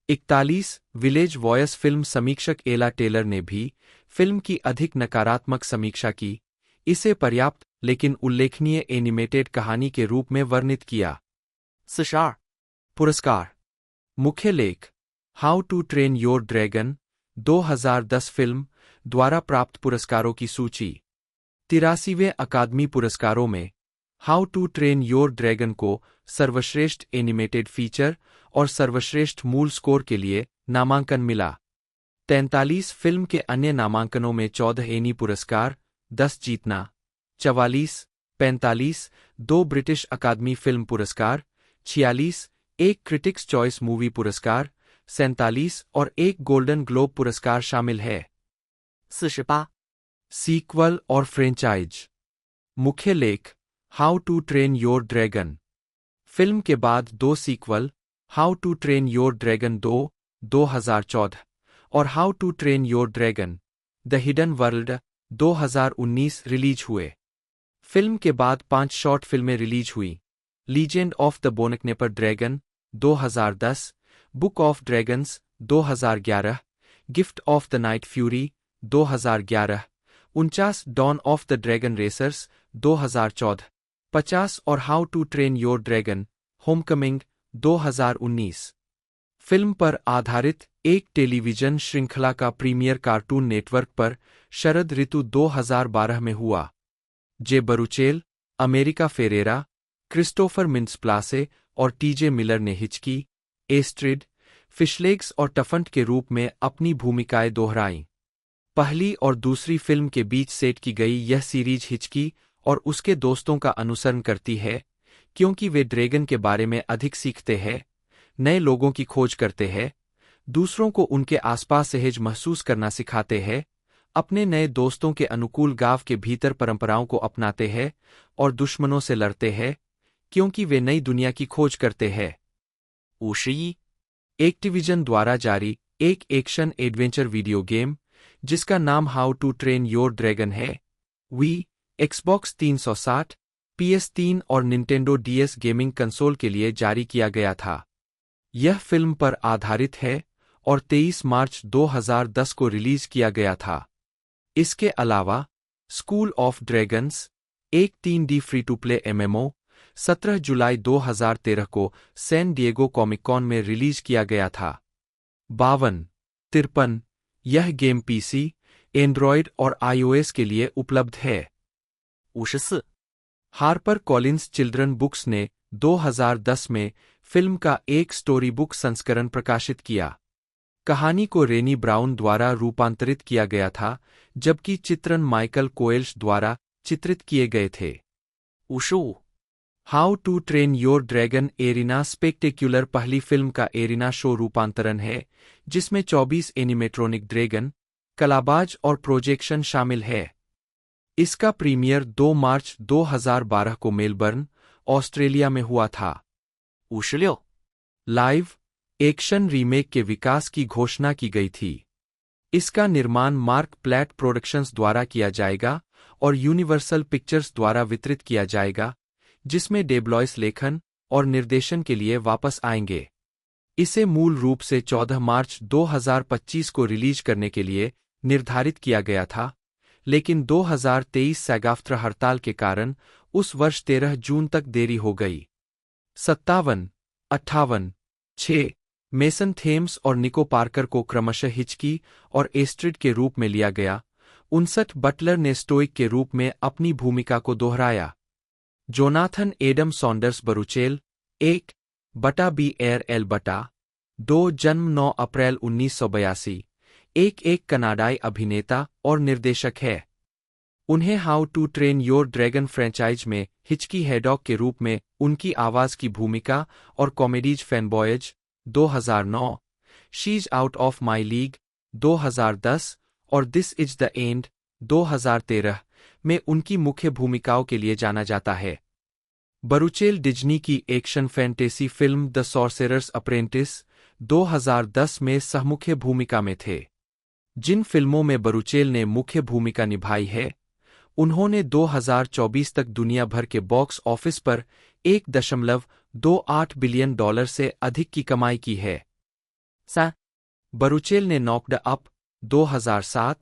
41 विलेज वॉयस फिल्म समीक्षक एला टेलर ने भी फिल्म की अधिक नकारात्मक समीक्षा की, इसे पर्याप्त लेकिन उल्लेखनीय एनिमेटेड कहानी के रूप में वर्णित किया। 42. पुरस्कार। मुख्य लेख how to train your dragon 2010 film द्वारा प्राप्त पुरस्कारों की सूची। 83वें अकादमी पुरस्कारों में how to train your dragon को सर्वश्रेष्ठ एनिमेटेड फीचर और सर्वश्रेष्ठ मूल स्कोर के लिए नामांकन मिला। 43 फिल्म के अन्य नामांकनों में 14 एनी पुरस्कार, 10 जीतना, 44, 45 2 ब्रिटिश अकादमी फिल्म पुरस्कार, 46 एक क्रिटिक्स चॉइस मूवी पुरस्कार, 47 और एक गोल्डन ग्लोब पुरस्कार शामिल है। 48. सीक्वल और फ्रेंचाइज। मुख्य लेख how to train your dragon. Film के बाद 2 sequel, how to train your dragon 2, 2014 और how to train your dragon the hidden world 2019 release हुए। फिल्म के बाद 5 शॉर्ट फिल्में रिलीज हुई। Legend of the Boneknapper dragon 2010, book of dragons 2011, gift of the Night Fury 2011, 49 dawn of the dragon racers 2014, 50 और how to train your dragon Homecoming 2019। Film पर आधारित एक television श्रृंखला का प्रीमियर कार्टून नेटवर्क पर शरद ऋतु 2012 में हुआ। जे बरुचेल, अमेरिका फेरेरा, क्रिस्टोफर मिन्सप्लासे और टीजे मिलर ने हिचकी, एस्ट्रिड, फिशलेग्स और टफंट के रूप में अपनी भूमिकाएं दोहराईं। पहली और दूसरी फिल्म के बीच सेट की गई यह सीरीज हिचकी और उसके दोस्तों का अनुसरण करती है, क्योंकि वे ड्रैगन के बारे में अधिक सीखते हैं, नए लोगों की खोज करते हैं, दूसरों को उनके आसपास सहज महसूस करना सिखाते हैं, अपने नए दोस्तों के अनुकूल गांव के भीतर परंपराओं को अपनाते हैं और दुश्मनों से लड़ते हैं, क्योंकि वे नई दुनिया की खोज करते हैं। 51. एक्टिविजन द्वारा जारी एक एक्शन एडवेंचर वीडियो गेम, जिसका नाम how to train your dragon है, वी, एक्सबॉक्स 360, PS3 और निंटेंडो DS गेमिंग कंसोल के लिए जारी किया गया था। यह फिल्म पर आधारित है और 23 मार्च 2010 को रिलीज किया गया था। इसके अलावा स्कूल ऑफ ड्रैगन्स, एक 3D free to play MMO, 17 जुलाई 2013 को सैन डिएगो कॉमिक कॉन में रिलीज किया गया था। 52-53 यह गेम PC, एंड्रॉयड और iOS के लिए उपलब्ध है। 54. हार्पर कॉलिंस चिल्ड्रन बुक्स ने 2010 में फिल्म का एक स्टोरी बुक संस्करण प्रकाशित किया। कहानी को रेनी ब्राउन द्वारा रूपांतरित किया गया था, जबकि चित्रण माइकल कोएल्श द्वारा चित्रित किए गए थे। 55. How to train your dragon arena spectacular पहली फिल्म का एरिना शो रूपांतरण है, जिसमें 24 एनिमेट्रॉनिक ड्रैगन, कलाबाज और प्रोजेक्शन शामिल है। इसका प्रीमियर 2 मार्च 2012 को मेलबर्न, ऑस्ट्रेलिया में हुआ था। 56. लाइव एक्शन रीमेक के विकास की घोषणा की गई थी। इसका निर्माण मार्क प्लैट प्रोडक्शंस द्वारा किया जाएगा और यूनिवर्सल पिक्चर्स द्वारा वितरित किया जाएगा, जिसमें डेब्लॉयस लेखन और निर्देशन के लिए वापस आएंगे। इसे मूल रूप से 14 मार्च 2025 को रिलीज करने के लिए निर्धारित किया गया था, लेकिन 2023 सैग-आफ्ट्रा हड़ताल के कारण उस वर्ष 13 जून तक देरी हो गई। 57-58-6 मेसन थेम्स और निको पार्कर को क्रमशः हिचकी और एस्ट्रिड के रूप में लिया गया। 59 बटलर ने स्टोइक के रूप में अपनी भूमिका को दोहराया। Jonathan Adam Saunders Baruchel 1/B एयर एल बटा 2 जन्म 9 अप्रैल 1982, एक कनाडाई अभिनेता और निर्देशक है। उन्हें how to train your dragon franchise में हिचकी हैडॉग के रूप में उनकी आवाज की भूमिका और comedies Fanboys 2009, she's out of my league 2010 और दिस इज द एंड 2013 में उनकी मुख्य भूमिकाओं के लिए जाना जाता है। बरूचेल डिज्नी की action fantasy film the sorcerer's apprentice 2010 में सहमुख्य भूमिका में थे। जिन फिल्मों में बरूचेल ने मुख्य भूमिका निभाई है, उन्होंने 2024 तक दुनिया भर के बॉक्स ऑफिस पर $1.28 बिलियन से अधिक की कमाई की है। बरूचेल ने Knocked Up 2007,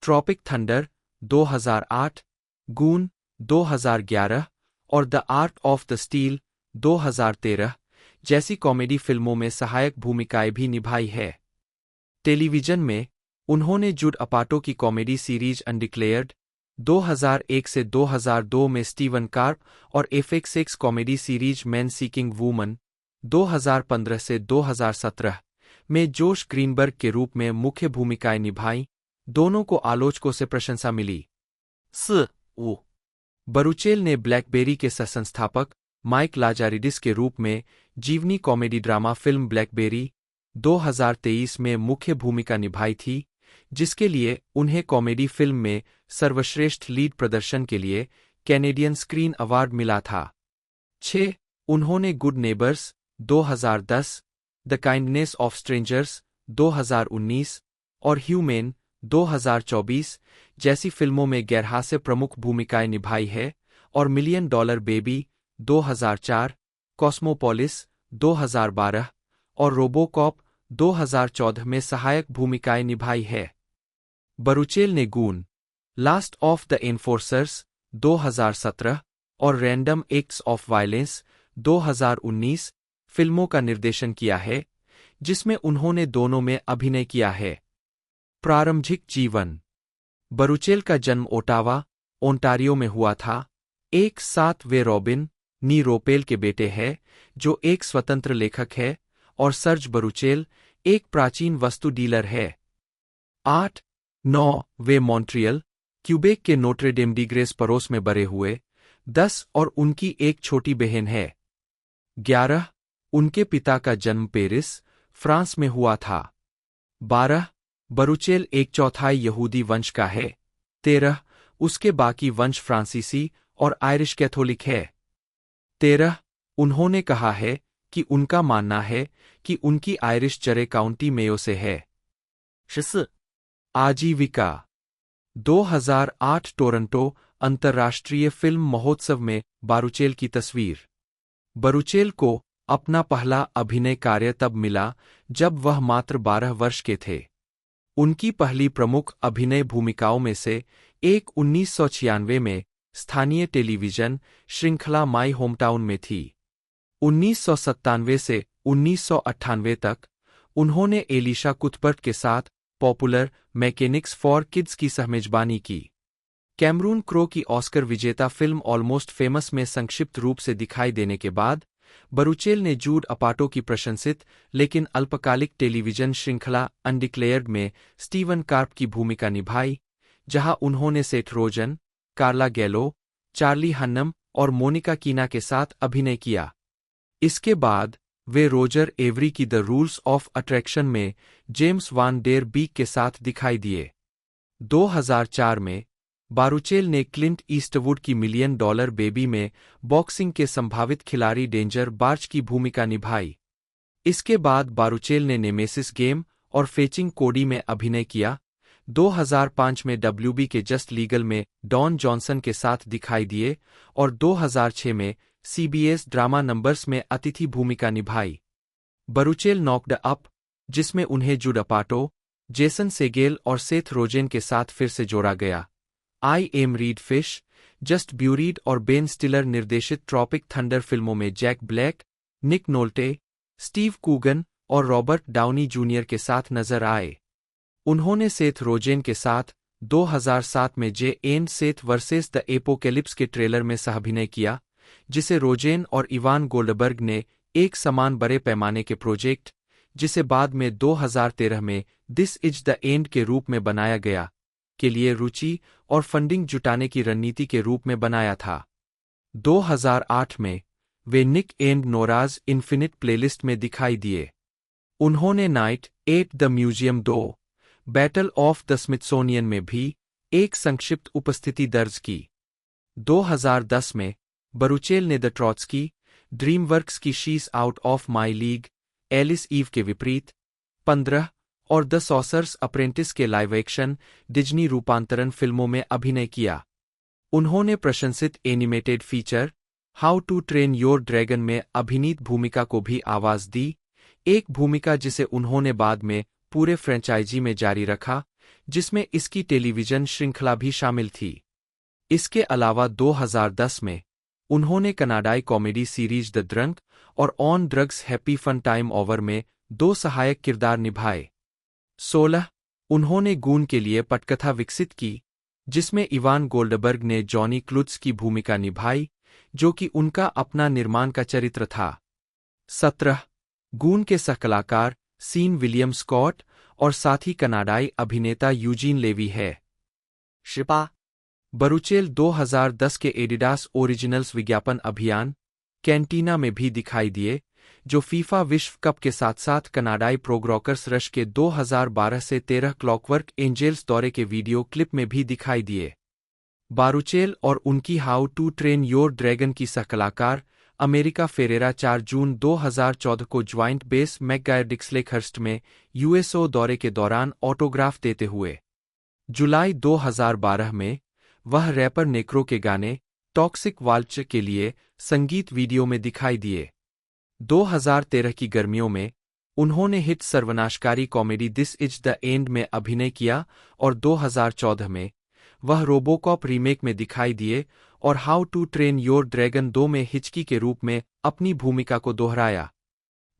Tropic Thunder 2008, Goon 2011 और the Art of the Steal 2013 जैसी कॉमेडी फिल्मों में सहायक भूमिकाएं भी निभाई है। टेलीविजन में उन्होंने जुड अपाटो की कॉमेडी सीरीज अनडिक्लेयर्ड 2001 से 2002 में स्टीवन कार्प और FX6 comedy series man seeking woman 2015 से 2017 में जोश ग्रीनबर्ग के रूप में मुख्य भूमिकाएं निभाई। दोनों को आलोचकों से प्रशंसा मिली। 45. बरूचेल ने ब्लैकबेरी के सह-संस्थापक माइक लाजारिडिस के रूप में जीवनी कॉमेडी ड्रामा फिल्म ब्लैकबेरी 2023 में मुख्य भूमिका निभाई थी, जिसके लिए उन्हें कॉमेडी फिल्म में सर्वश्रेष्ठ लीड प्रदर्शन के लिए कैनेडियन स्क्रीन अवार्ड मिला था। 6. उन्होंने good neighbours 2010, the Kindness of strangers 2019 और ह्यूमेन 2024 जैसी फिल्मों में गैरहास्य प्रमुख भूमिकाएं निभाई है और $1 मिलियन बेबी 2004, कॉस्मोपोलिस 2012 और रोबोकॉप 2014 में सहायक भूमिकाएं निभाई है। बरूचेल ने goon, last of the enforcers 2017 और रैंडम एक्ट्स ऑफ वायलेंस 2019 फिल्मों का निर्देशन किया है, जिसमें उन्होंने दोनों में अभिनय किया है। प्रारंभिक जीवन। बरूचेल का जन्म ओटावा, ओंटारियो में हुआ था। एक साथ वे रॉबिन नी रोपेल के बेटे हैं, जो एक स्वतंत्र लेखक है, और सर्ज बरूचेल एक प्राचीन वस्तु डीलर है। 8-9 वे मॉन्ट्रियल, क्यूबेक के नोट्रे डेम डी ग्रेस परोस में बड़े हुए। 10 और उनकी एक छोटी बहन है। 11 उनके पिता का जन्म पेरिस, फ्रांस में हुआ था। 12 बरूचेल एक चौथाई यहूदी वंश का है। 13 उसके बाकी वंश फ्रांसीसी और आयरिश कैथोलिक है। 13 उन्होंने कहा है कि उनका मानना है कि उनकी आयरिश चरे काउंटी मेयो से है। 14. आजीविका। 2008 टोरंटो अंतर्राष्ट्रीय फिल्म महोत्सव में बरूचेल की तस्वीर। बरूचेल को अपना पहला अभिनय कार्य तब मिला जब वह मात्र 12 वर्ष के थे। उनकी पहली प्रमुख अभिनय भूमिकाओं में से एक 1996 में स्थानीय टेलीविजन श्रृंखला माई होमटाउन में थी। 1997 से 1998 तक उन्होंने एलिशा कुथबर्ट के साथ पॉपुलर मैकेनिक्स फॉर किड्स की सहमेजबानी की। कैमरून क्रो की ऑस्कर विजेता फिल्म ऑलमोस्ट फेमस में संक्षिप्त रूप से दिखाई देने के बाद बरूचेल ने जूड अपाटो की प्रशंसित लेकिन अल्पकालिक टेलीविजन श्रृंखला अनडिक्लेयर्ड में स्टीवन कार्प की भूमिका निभाई, जहां उन्होंने सेथ रोजन, कार्ला गैलो, चार्ली हन्नम और मोनिका कीना के साथ अभिनय किया। इसके बाद वे रोजर एवरी की द रूल्स ऑफ अट्रैक्शन में जेम्स वान डेर बीक के साथ दिखाई दिए। 2004 में बारूचेल ने क्लिंट ईस्टवुड की $1 मिलियन बेबी में बॉक्सिंग के संभावित खिलाड़ी डेंजर बार्च की भूमिका निभाई। इसके बाद बारूचेल ने नेमेसिस गेम और फेचिंग कोडी में अभिनय किया। 2005 में WB के जस्ट लीगल में डॉन जॉनसन के साथ दिखाई दिए और 2006 में CBS ड्रामा नंबर्स में अतिथि भूमिका निभाई। बरूचेल नॉक्ड अप, जिसमें उन्हें जूड अपाटो, जेसन सेगेल और सेथ रोजेन के साथ फिर से जोड़ा गया। I am read fish, just buried और बेन स्टिलर निर्देशित ट्रॉपिक थंडर फिल्मों में जैक ब्लैक, निक नोल्टे, स्टीव कूगन और रॉबर्ट डाउनी जूनियर के साथ नजर आए। उन्होंने सेथ रोजेन के साथ 2007 में जे and Seth versus the apocalypse के ट्रेलर में सहाभिनय किया, जिसे रोजेन और इवान गोल्डबर्ग ने एक समान बड़े पैमाने के प्रोजेक्ट, जिसे बाद में 2013 में दिस इज द एंड के रूप में बनाया गया, के लिए रुचि और फंडिंग जुटाने की रणनीति के रूप में बनाया था। 2008 में वे निक एंड नोराज इन्फिनिट प्लेलिस्ट में दिखाई दिए। उन्होंने night at the museum 2 battle of the Smithsonian में भी एक संक्षिप्त उपस्थिति दर्ज की। 2010 में बरूचेल ने द ट्रॉट्स्की, ड्रीमवर्क्स की She's out of my League, Alice Eve के विपरीत 15 और द सॉसर्स अप्रेंटिस के लाइव एक्शन डिज्नी रूपांतरण फिल्मों में अभिनय किया। उन्होंने प्रशंसित animated feature how to train your dragon में अभिनीत भूमिका को भी आवाज दी, एक भूमिका जिसे उन्होंने बाद में पूरे फ्रेंचाइजी में जारी रखा, जिसमें इसकी टेलीविजन श्रृंखला भी शामिल थी। इसके अलावा 2010 में उन्होंने कनाडाई कॉमेडी सीरीज द ड्रंक और on Drugs Happy Fun Time over में 2 सहायक किरदार निभाए। 16 उन्होंने गून के लिए पटकथा विकसित की, जिसमें इवान गोल्डबर्ग ने जॉनी क्लुट्स की भूमिका निभाई, जो कि उनका अपना निर्माण का चरित्र था। 17 गून के सहकलाकार सीन विलियम स्कॉट और साथ ही कनाडाई अभिनेता यूजीन लेवी है। 18 बरूचेल 2010 के एडिडास ओरिजिनल्स विज्ञापन अभियान कैंटीना में भी दिखाई दिए, जो फीफा विश्व कप के साथ साथ कनाडाई प्रोग्रॉकर्स रश के 2012 से 13 क्लॉकवर्क एंजेल्स दौरे के वीडियो क्लिप में भी दिखाई दिए। बारूचेल और उनकी how to train your dragon की सहकलाकार अमेरिका फेरेरा 4 जून 2014 को ज्वाइंट बेस मैकगायर डिक्सलेखर्स्ट में यूएसओ दौरे के दौरान ऑटोग्राफ देते हुए। जुलाई 2012 में वह रैपर नेक्रो के गाने टॉक्सिक वाल्च के लिए संगीत वीडियो में दिखाई दिए। 2013 की गर्मियों में उन्होंने हिट सर्वनाशकारी comedy this is the end में अभिनय किया और 2014 में वह रोबोकॉप रीमेक में दिखाई दिए और how to train your dragon 2 में हिचकी के रूप में अपनी भूमिका को दोहराया।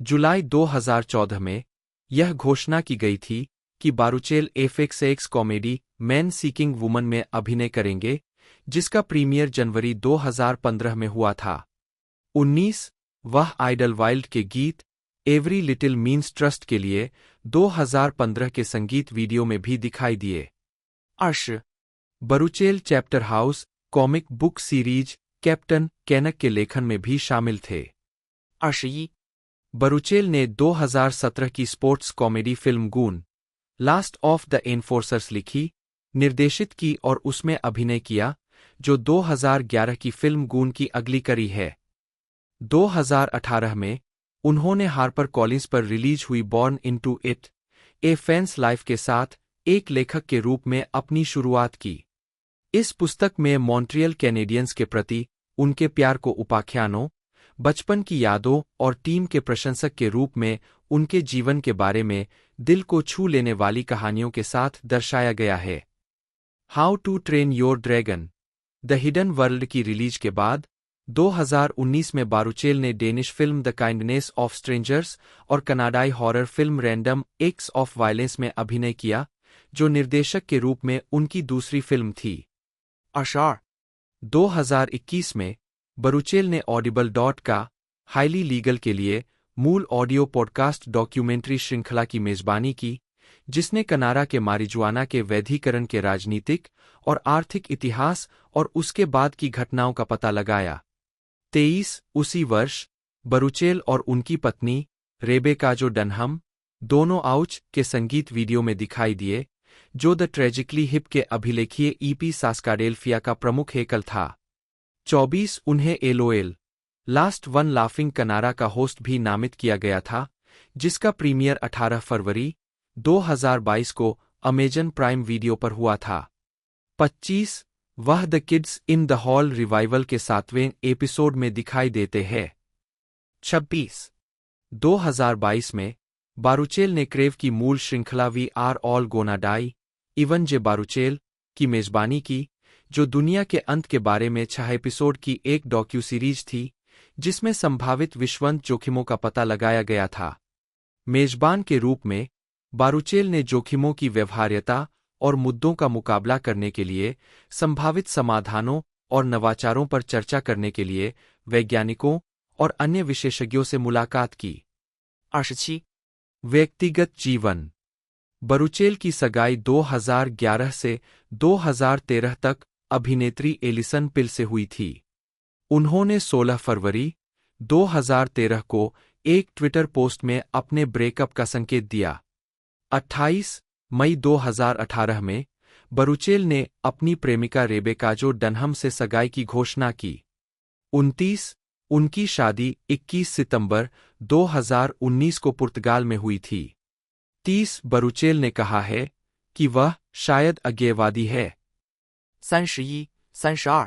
जुलाई 2014 में यह घोषणा की गई थी कि बारूचेल FXX comedy man seeking woman में अभिनय करेंगे, जिसका प्रीमियर जनवरी 2015 में हुआ था। 19 वह आइडल वाइल्ड के गीत एवरी लिटिल मीन्स ट्रस्ट के लिए 2015 के संगीत वीडियो में भी दिखाई दिए। 20 Baruchel Chapter House comic book series Captain Canuck के लेखन में भी शामिल थे। 21 बरूचेल ने 2017 की sports comedy film Goon last of the enforcers लिखी, निर्देशित की और उसमें अभिनय किया, जो 2011 की फिल्म गून की अगली कड़ी है। 2018 में उन्होंने हार्पर कॉलिंस पर रिलीज हुई born into it A fans life के साथ एक लेखक के रूप में अपनी शुरुआत की। इस पुस्तक में मॉन्ट्रियल कैनेडियंस के प्रति उनके प्यार को उपाख्यानों, बचपन की यादों और टीम के प्रशंसक के रूप में उनके जीवन के बारे में दिल को छू लेने वाली कहानियों के साथ दर्शाया गया है। How to train your dragon the hidden world की रिलीज के बाद 2019 में बारूचेल ने Danish film the Kindness of Strangers और कनाडाई horror film Random Acts of Violence में अभिनय किया, जो निर्देशक के रूप में उनकी दूसरी फिल्म थी। आशार 2021 में बारूचेल ने Audible.com हाईली लीगल के लिए मूल ऑडियो पॉडकास्ट डॉक्यूमेंट्री श्रृंखला की मेजबानी की, जिसने कनाडा के मारिजुआना के वैधीकरण के राजनीतिक और आर्थिक इतिहास और उसके बाद की घटनाओं का पता लगाया। 23 उसी वर्ष बारूचेल और उनकी पत्नी रेबेका जो डनहम दोनों आउच के संगीत वीडियो में दिखाई दिए, जो द ट्रेजिकली हिप के अभिलेखीय ईपी सास्काडेल्फिया का प्रमुख एकल था। 24 उन्हें LOL last one laughing Canada का होस्ट भी नामित किया गया था, जिसका प्रीमियर 18 फरवरी 2022 को अमेजन प्राइम वीडियो पर हुआ था। 25 वह the kids in the hall revival के 7वें एपिसोड में दिखाई देते हैं। 26 2022 में बारूचेल ने क्रेव की मूल श्रृंखला we are all gonna die even Jay Baruchel की मेजबानी की, जो दुनिया के अंत के बारे में 6 एपिसोड की एक डॉक्यू सीरीज थी, जिसमें संभावित विश्वंत जोखिमों का पता लगाया गया था। मेजबान के रूप में बारूचेल ने जोखिमों की व्यवहार्यता और मुद्दों का मुकाबला करने के लिए संभावित समाधानों और नवाचारों पर चर्चा करने के लिए वैज्ञानिकों और अन्य विशेषज्ञों से मुलाकात की। 27 व्यक्तिगत जीवन बारूचेल की सगाई 2011 से 2013 तक अभिनेत्री एलिसन पिल से हुई थी। उन्होंने 16 फरवरी 2013 को एक ट्विटर पोस्ट में अपने ब्रेकअप का संकेत दिया। 28 मई 2018 में बारूचेल ने अपनी प्रेमिका रेबेका जो डनहम से सगाई की घोषणा की। 29 उनकी शादी 21 सितंबर 2019 को पुर्तगाल में हुई थी। 30 बारूचेल ने कहा है कि वह शायद अज्ञेयवादी है। 32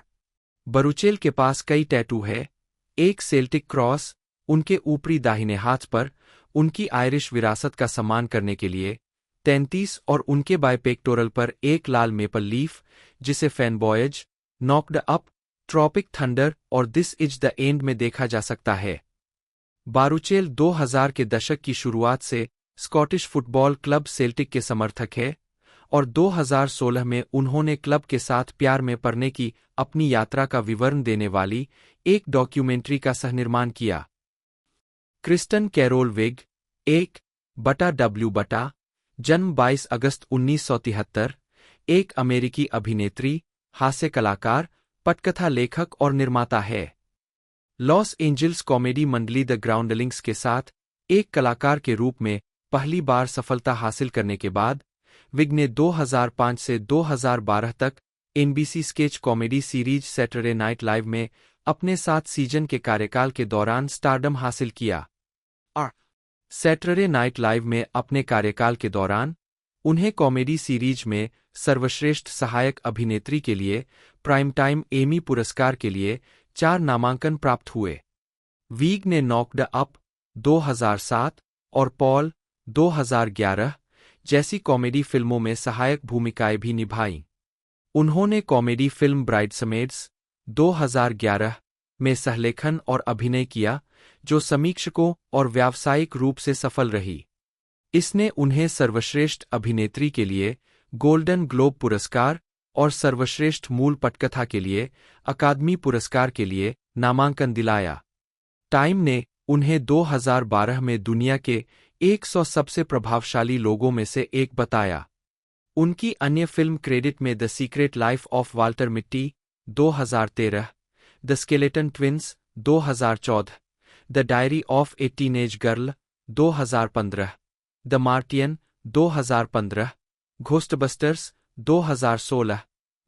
बारूचेल के पास कई टैटू है, एक सेल्टिक क्रॉस उनके ऊपरी दाहिने हाथ पर उनकी आयरिश विरासत का सम्मान करने के लिए, 33 और उनके बाएं पेक्टोरल पर एक लाल मेपल लीफ, जिसे फैनबॉयज, नॉक्ड अप, ट्रॉपिक थंडर और दिस इज द एंड में देखा जा सकता है। बारूचेल 2000 के दशक की शुरुआत से स्कॉटिश फुटबॉल क्लब सेल्टिक के समर्थक है और 2016 में उन्होंने क्लब के साथ प्यार में पड़ने की अपनी यात्रा का विवरण देने वाली एक डॉक्यूमेंट्री का सहनिर्माण किया। क्रिस्टन कैरोल विग 1/W जन्म 22 अगस्त 1973, एक अमेरिकी अभिनेत्री, हास्य कलाकार, पटकथा लेखक और निर्माता है। लॉस एंजल्स कॉमेडी मंडली द ग्राउंडलिंग्स के साथ एक कलाकार के रूप में पहली बार सफलता हासिल करने के बाद, विग ने 2005 से 2012 तक NBC sketch comedy series Saturday night live में अपने 7 सीजन के कार्यकाल के दौरान स्टारडम हासिल किया। सैटरडे नाइट लाइव में अपने कार्यकाल के दौरान उन्हें कॉमेडी सीरीज में सर्वश्रेष्ठ सहायक अभिनेत्री के लिए प्राइम टाइम एमी पुरस्कार के लिए 4 नामांकन प्राप्त हुए। वीग ने नॉक्ड अप 2007 और पॉल 2011 जैसी कॉमेडी फिल्मों में सहायक भूमिकाएं भी निभाईं। उन्होंने कॉमेडी फिल्म ब्राइड्समेड्स 2011 में सहलेखन और अभिनय किया, जो समीक्षकों और व्यावसायिक रूप से सफल रही। इसने उन्हें सर्वश्रेष्ठ अभिनेत्री के लिए गोल्डन ग्लोब पुरस्कार और सर्वश्रेष्ठ मूल पटकथा के लिए अकादमी पुरस्कार के लिए नामांकन दिलाया। टाइम ने उन्हें 2012 में दुनिया के 100 सबसे प्रभावशाली लोगों में से एक बताया। उनकी अन्य फिल्म क्रेडिट में the Secret Life of Walter Mitty 2013, the Skeleton Twins 2014, the Diary of a Teenage Girl 2015, the Martian 2015, Ghostbusters 2016,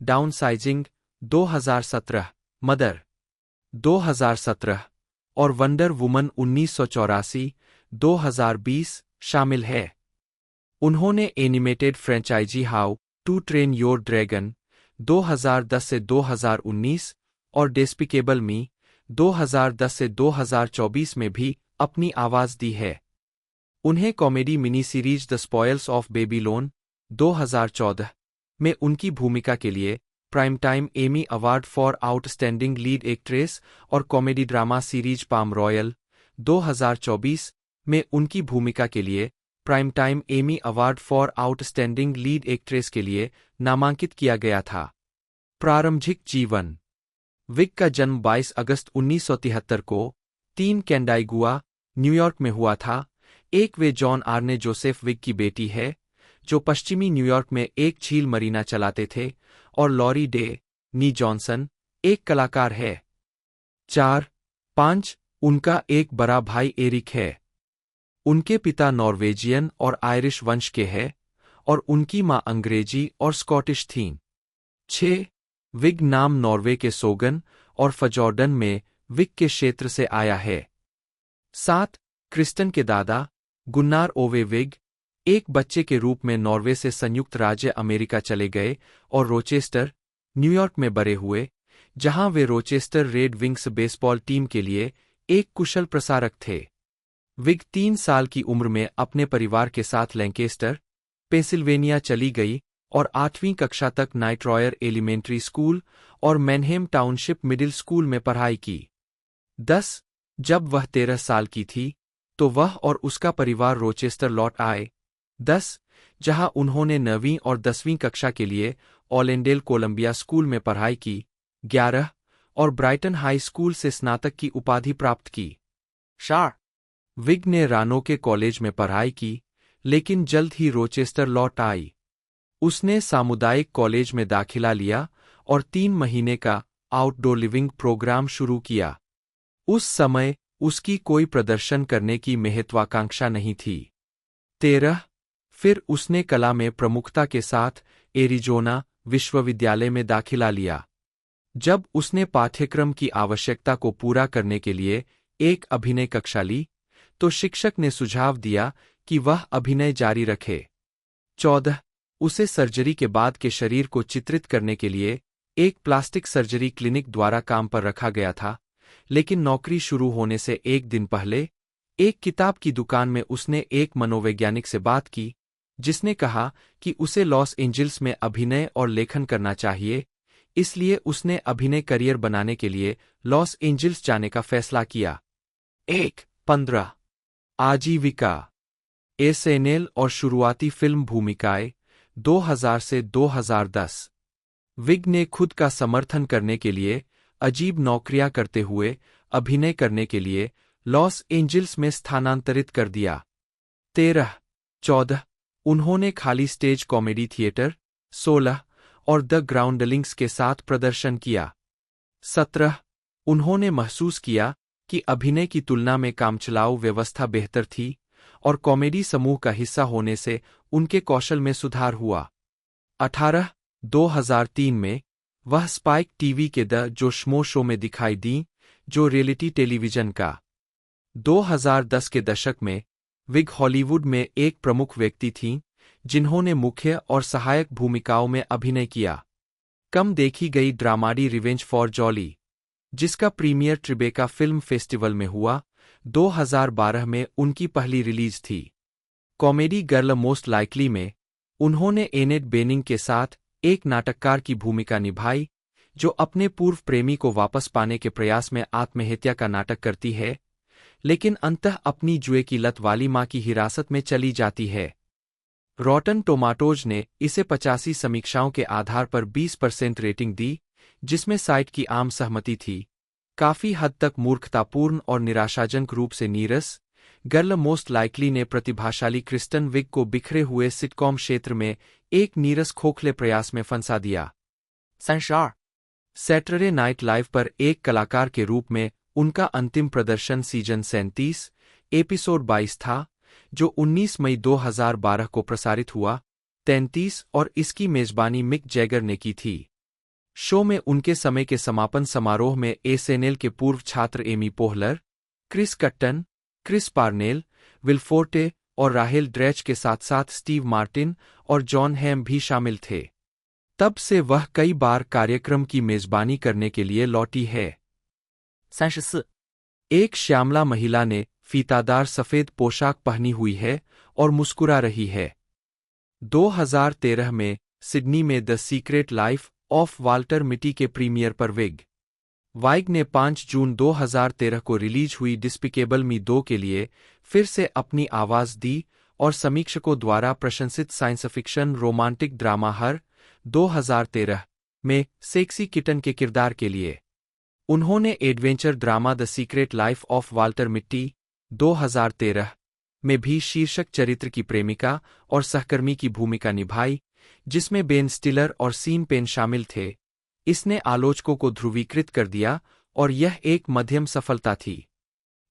Downsizing 2017, Mother 2017 और वंडर वुमन 1984, 2020 शामिल है। उन्होंने animated franchise how to train your dragon 2010 से 2019 और despicable मी 2010 से 2024 में भी अपनी आवाज दी है। उन्हें comedy mini series the spoils of Babylon 2014 में उनकी भूमिका के लिए prime time Emmy award for outstanding lead actress और comedy drama series Palm Royale 2024 में उनकी भूमिका के लिए prime time Emmy award for outstanding lead actress के लिए नामांकित किया गया था। प्रारंभिक जीवन। विग का जन्म 22 अगस्त 1973 को 3 कैंडाइगुआ, न्यूयॉर्क में हुआ था। वे जॉन आर्ने जोसेफ विग की बेटी है, जो पश्चिमी न्यूयॉर्क में एक झील मरीना चलाते थे, और लॉरी डे नी जॉनसन एक कलाकार है। 5 उनका एक बड़ा भाई एरिक है। उनके पिता नॉर्वेजियन और आयरिश वंश के हैं और उनकी मां अंग्रेजी और स्कॉटिश थीं। 6 विग नाम नॉर्वे के सोगन और फजॉर्डन में विग के क्षेत्र से आया है। 7 क्रिस्टन के दादा गुन्नार ओवे विग एक बच्चे के रूप में नॉर्वे से संयुक्त राज्य अमेरिका चले गए और रोचेस्टर, न्यूयॉर्क में बड़े हुए, जहां वे Rochester Red Wings baseball team के लिए एक कुशल प्रसारक थे। विग 3 साल की उम्र में अपने परिवार के साथ लैंकेस्टर, पेंसिल्वेनिया चली गई और 8वीं कक्षा तक नाइट रॉयर एलिमेंट्री स्कूल और मैनहेम टाउनशिप मिडिल स्कूल में पढ़ाई की। 10 जब वह 13 साल की थी तो वह और उसका परिवार रोचेस्टर लौट आए। 10 जहां उन्होंने 9वीं और 10वीं कक्षा के लिए ऑलेंडेल कोलंबिया स्कूल में पढ़ाई की। 11 और ब्राइटन हाई स्कूल से स्नातक की उपाधि प्राप्त की। 4 विग ने रानोके कॉलेज में पढ़ाई की, लेकिन जल्द ही रोचेस्टर लौट आई। उसने सामुदायिक कॉलेज में दाखिला लिया और 3 महीने का आउटडोर लिविंग प्रोग्राम शुरू किया। उस समय उसकी कोई प्रदर्शन करने की महत्वाकांक्षा नहीं थी। 13 फिर उसने कला में प्रमुखता के साथ एरिजोना विश्वविद्यालय में दाखिला लिया। जब उसने पाठ्यक्रम की आवश्यकता को पूरा करने के लिए एक अभिनय कक्षा ली, तो शिक्षक ने सुझाव दिया कि वह अभिनय जारी रखे। 14 उसे सर्जरी के बाद के शरीर को चित्रित करने के लिए एक प्लास्टिक सर्जरी क्लिनिक द्वारा काम पर रखा गया था, लेकिन नौकरी शुरू होने से एक दिन पहले एक किताब की दुकान में उसने एक मनोवैज्ञानिक से बात की, जिसने कहा कि उसे लॉस एंजिल्स में अभिनय और लेखन करना चाहिए। इसलिए उसने अभिनय करियर बनाने के लिए लॉस एंजिल्स जाने का फैसला किया। 15 आजीविका। एसएनएल और शुरुआती फिल्म भूमिकाएं 2000 से 2010। विग ने खुद का समर्थन करने के लिए अजीब नौकरियां करते हुए अभिनय करने के लिए लॉस एंजिल्स में स्थानांतरित कर दिया। 14 उन्होंने खाली स्टेज कॉमेडी थिएटर 16 और द ग्राउंडलिंग्स के साथ प्रदर्शन किया। 17 उन्होंने महसूस किया कि अभिनय की तुलना में कामचलाऊ व्यवस्था बेहतर थी और कॉमेडी समूह का हिस्सा होने से उनके कौशल में सुधार हुआ। 18 2003 में वह स्पाइक टीवी के द जो श्मो शो में दिखाई दी, जो रियलिटी टेलीविजन का। 2010 के दशक में विग हॉलीवुड में एक प्रमुख व्यक्ति थीं, जिन्होंने मुख्य और सहायक भूमिकाओं में अभिनय किया। कम देखी गई ड्रामाडी रिवेंज फॉर जॉली, जिसका प्रीमियर ट्रिबेका फिल्म फेस्टिवल में हुआ, 2012 में उनकी पहली रिलीज थी। कॉमेडी गर्ल मोस्ट लाइकली में उन्होंने एनेट बेनिंग के साथ एक नाटककार की भूमिका निभाई, जो अपने पूर्व प्रेमी को वापस पाने के प्रयास में आत्महत्या का नाटक करती है, लेकिन अंततः अपनी जुए की लत वाली मां की हिरासत में चली जाती है। रॉटन टोमाटोज ने इसे 85 समीक्षाओं के आधार पर 20% रेटिंग दी, जिसमें साइट की आम सहमति थी। काफी हद तक मूर्खतापूर्ण और निराशाजनक रूप से नीरस गर्ल मोस्ट लाइकली ने प्रतिभाशाली क्रिस्टन विग को बिखरे हुए सिटकॉम क्षेत्र में एक नीरस खोखले प्रयास में फंसा दिया। संसार सैटरडे नाइट लाइव पर एक कलाकार के रूप में उनका अंतिम प्रदर्शन सीजन 37, एपिसोड 22 था, जो 19 मई 2012 को प्रसारित हुआ। 33 और इसकी मेजबानी मिक जैगर ने की थी। शो में उनके समय के समापन समारोह में एसएनएल के पूर्व छात्र Amy Poehler, Chris Kattan, Chris Parnell, Will Forte और राहेल ड्रेच के साथ साथ स्टीव मार्टिन और जॉन हैम भी शामिल थे। तब से वह कई बार कार्यक्रम की मेजबानी करने के लिए लौटी है। 34. एक श्यामला महिला ने फीतादार सफेद पोशाक पहनी हुई है और मुस्कुरा रही है। 2013 में सिडनी में the Secret Life of Walter मिटी के प्रीमियर पर विग वाइग ने 5 जून 2013 को रिलीज हुई डिस्पिकेबल मी 2 के लिए फिर से अपनी आवाज दी और समीक्षकों द्वारा प्रशंसित साइंस फिक्शन रोमांटिक ड्रामा हर 2013 में सेक्सी किटन के किरदार के लिए उन्होंने adventure drama the Secret Life of Walter Mitty 2013 में भी शीर्षक चरित्र की प्रेमिका और सहकर्मी की भूमिका निभाई, जिसमें बेन स्टिलर और सीन पेन शामिल थे। इसने आलोचकों को ध्रुवीकृत कर दिया और यह एक मध्यम सफलता थी।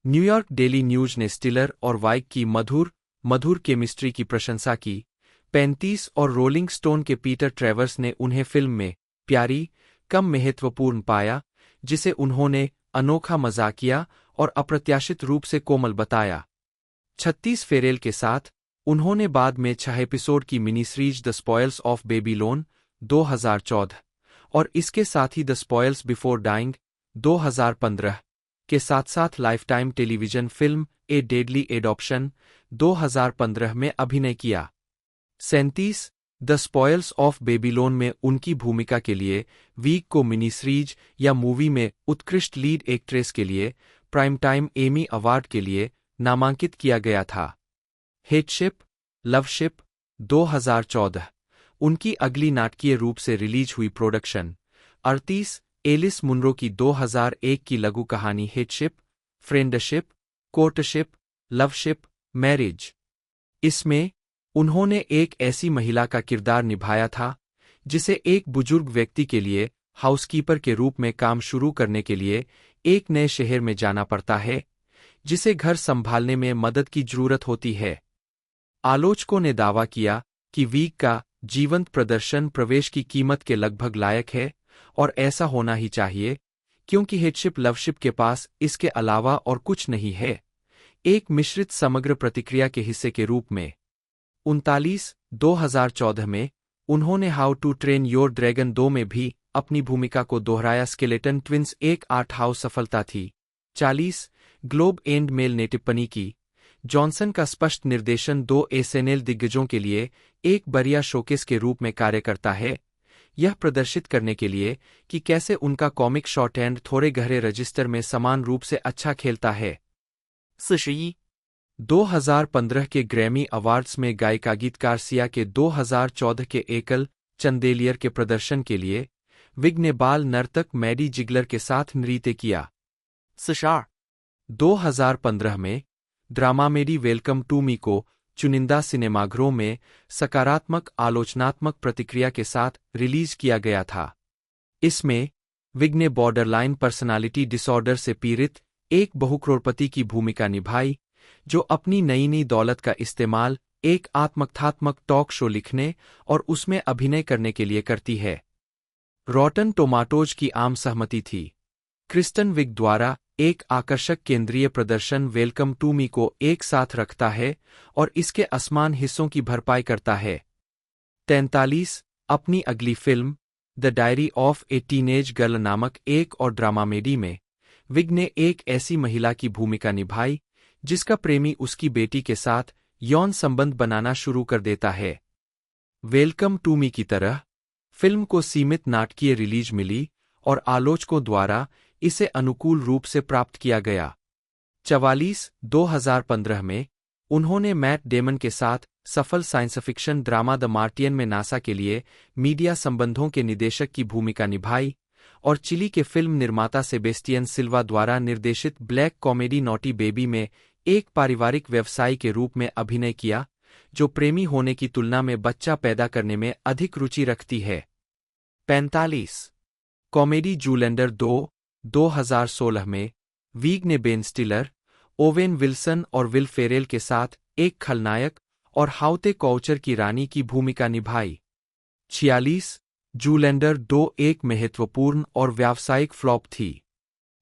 न्यूयॉर्क डेली न्यूज ने स्टिलर और वाइग की मधुर केमिस्ट्री की प्रशंसा की। 35 और रोलिंग स्टोन के पीटर ट्रेवर्स ने उन्हें फिल्म में प्यारी कम महत्वपूर्ण पाया, जिसे उन्होंने अनोखा मजाकिया और अप्रत्याशित रूप से कोमल बताया। 36 फेरेल के साथ उन्होंने बाद में 6 एपिसोड की mini series the spoils of Babylon 2014 और इसके साथ ही द स्पॉयल्स बिफोर डाइंग 2015 के साथ-साथ लाइफटाइम टेलीविजन फिल्म ए डेडली एडॉप्शन 2015 में अभिनय किया। 37 द स्पॉयल्स ऑफ बेबीलोन में उनकी भूमिका के लिए वीक को मिनी सीरीज या मूवी में उत्कृष्ट लीड एक्ट्रेस के लिए प्राइम टाइम एमी अवार्ड के लिए नामांकित किया गया था। हेटशिप लवशिप 2014 उनकी अगली नाटकीय रूप से रिलीज हुई प्रोडक्शन। 38 एलिस मुनरो की 2001 की लघु कहानी हेटशिप, फ्रेंडशिप, कोर्टशिप, लवशिप, मैरिज। इसमें उन्होंने एक ऐसी महिला का किरदार निभाया था जिसे एक बुजुर्ग व्यक्ति के लिए हाउसकीपर के रूप में काम शुरू करने के लिए एक नए शहर में जाना पड़ता है, जिसे घर संभालने में मदद की जरूरत होती है। आलोचकों ने दावा किया कि वीक का जीवंत प्रदर्शन प्रवेश की कीमत के लगभग लायक है और ऐसा होना ही चाहिए, क्योंकि हेटशिप लवशिप के पास इसके अलावा और कुछ नहीं है। एक मिश्रित समग्र प्रतिक्रिया के हिस्से के रूप में 39 2014 में उन्होंने how to train your dragon 2 में भी अपनी भूमिका को दोहराया। स्केलेटन ट्विंस एक आर्ट हाउस सफलता थी। 40 ग्लोब एंड मेल ने टिप्पणी की, जॉनसन का स्पष्ट निर्देशन 2 एसएनएल दिग्गजों के लिए एक बढ़िया शोकेस के रूप में कार्य करता है, यह प्रदर्शित करने के लिए कि कैसे उनका कॉमिक शॉर्टहैंड थोड़े गहरे रजिस्टर में समान रूप से अच्छा खेलता है। 41 2015 के ग्रैमी अवार्ड्स में गायिका गीतकार सिया के 2014 के एकल चंदेलियर के प्रदर्शन के लिए विग ने बाल नर्तक मैडी जिगलर के साथ नृत्य किया। 42 2015 में ड्रामामेडी वेलकम टू मी को चुनिंदा सिनेमाघरों में सकारात्मक आलोचनात्मक प्रतिक्रिया के साथ रिलीज किया गया था। इसमें विग ने बॉर्डरलाइन पर्सनालिटी डिसऑर्डर से पीड़ित एक बहुकरोड़पति की भूमिका निभाई, जो अपनी नई दौलत का इस्तेमाल एक आत्मकथात्मक टॉक शो लिखने और उसमें अभिनय करने के लिए करती है। रॉटन टोमाटोज की आम सहमति थी। क्रिस्टन विग द्वारा एक आकर्षक केंद्रीय प्रदर्शन वेलकम टू मी को एक साथ रखता है और इसके असमान हिस्सों की भरपाई करता है। 43 अपनी अगली film the Diary of a Teenage girl नामक एक और ड्रामामेडी में विग ने एक ऐसी महिला की भूमिका निभाई जिसका प्रेमी उसकी बेटी के साथ यौन संबंध बनाना शुरू कर देता है। वेलकम टू मी की तरह फिल्म को सीमित नाटकीय रिलीज मिली और आलोचकों द्वारा इसे अनुकूल रूप से प्राप्त किया गया। 44 2015 में उन्होंने मैट डेमन के साथ सफल science fiction drama the Martian में नासा के लिए मीडिया संबंधों के निदेशक की भूमिका निभाई और चिली के फिल्म निर्माता सेबेस्टियन सिल्वा द्वारा निर्देशित ब्लैक कॉमेडी नॉटी बेबी में एक पारिवारिक व्यवसायी के रूप में अभिनय किया, जो प्रेमी होने की तुलना में बच्चा पैदा करने में अधिक रुचि रखती है। 45 कॉमेडी जूलेंडर 2 2016 में वीग ने बेन स्टिलर, ओवेन विल्सन और विल फेरेल के साथ एक खलनायक और हाउते कौचर की रानी की भूमिका निभाई। 46 जूलेंडर 2 एक महत्वपूर्ण और व्यावसायिक फ्लॉप थी।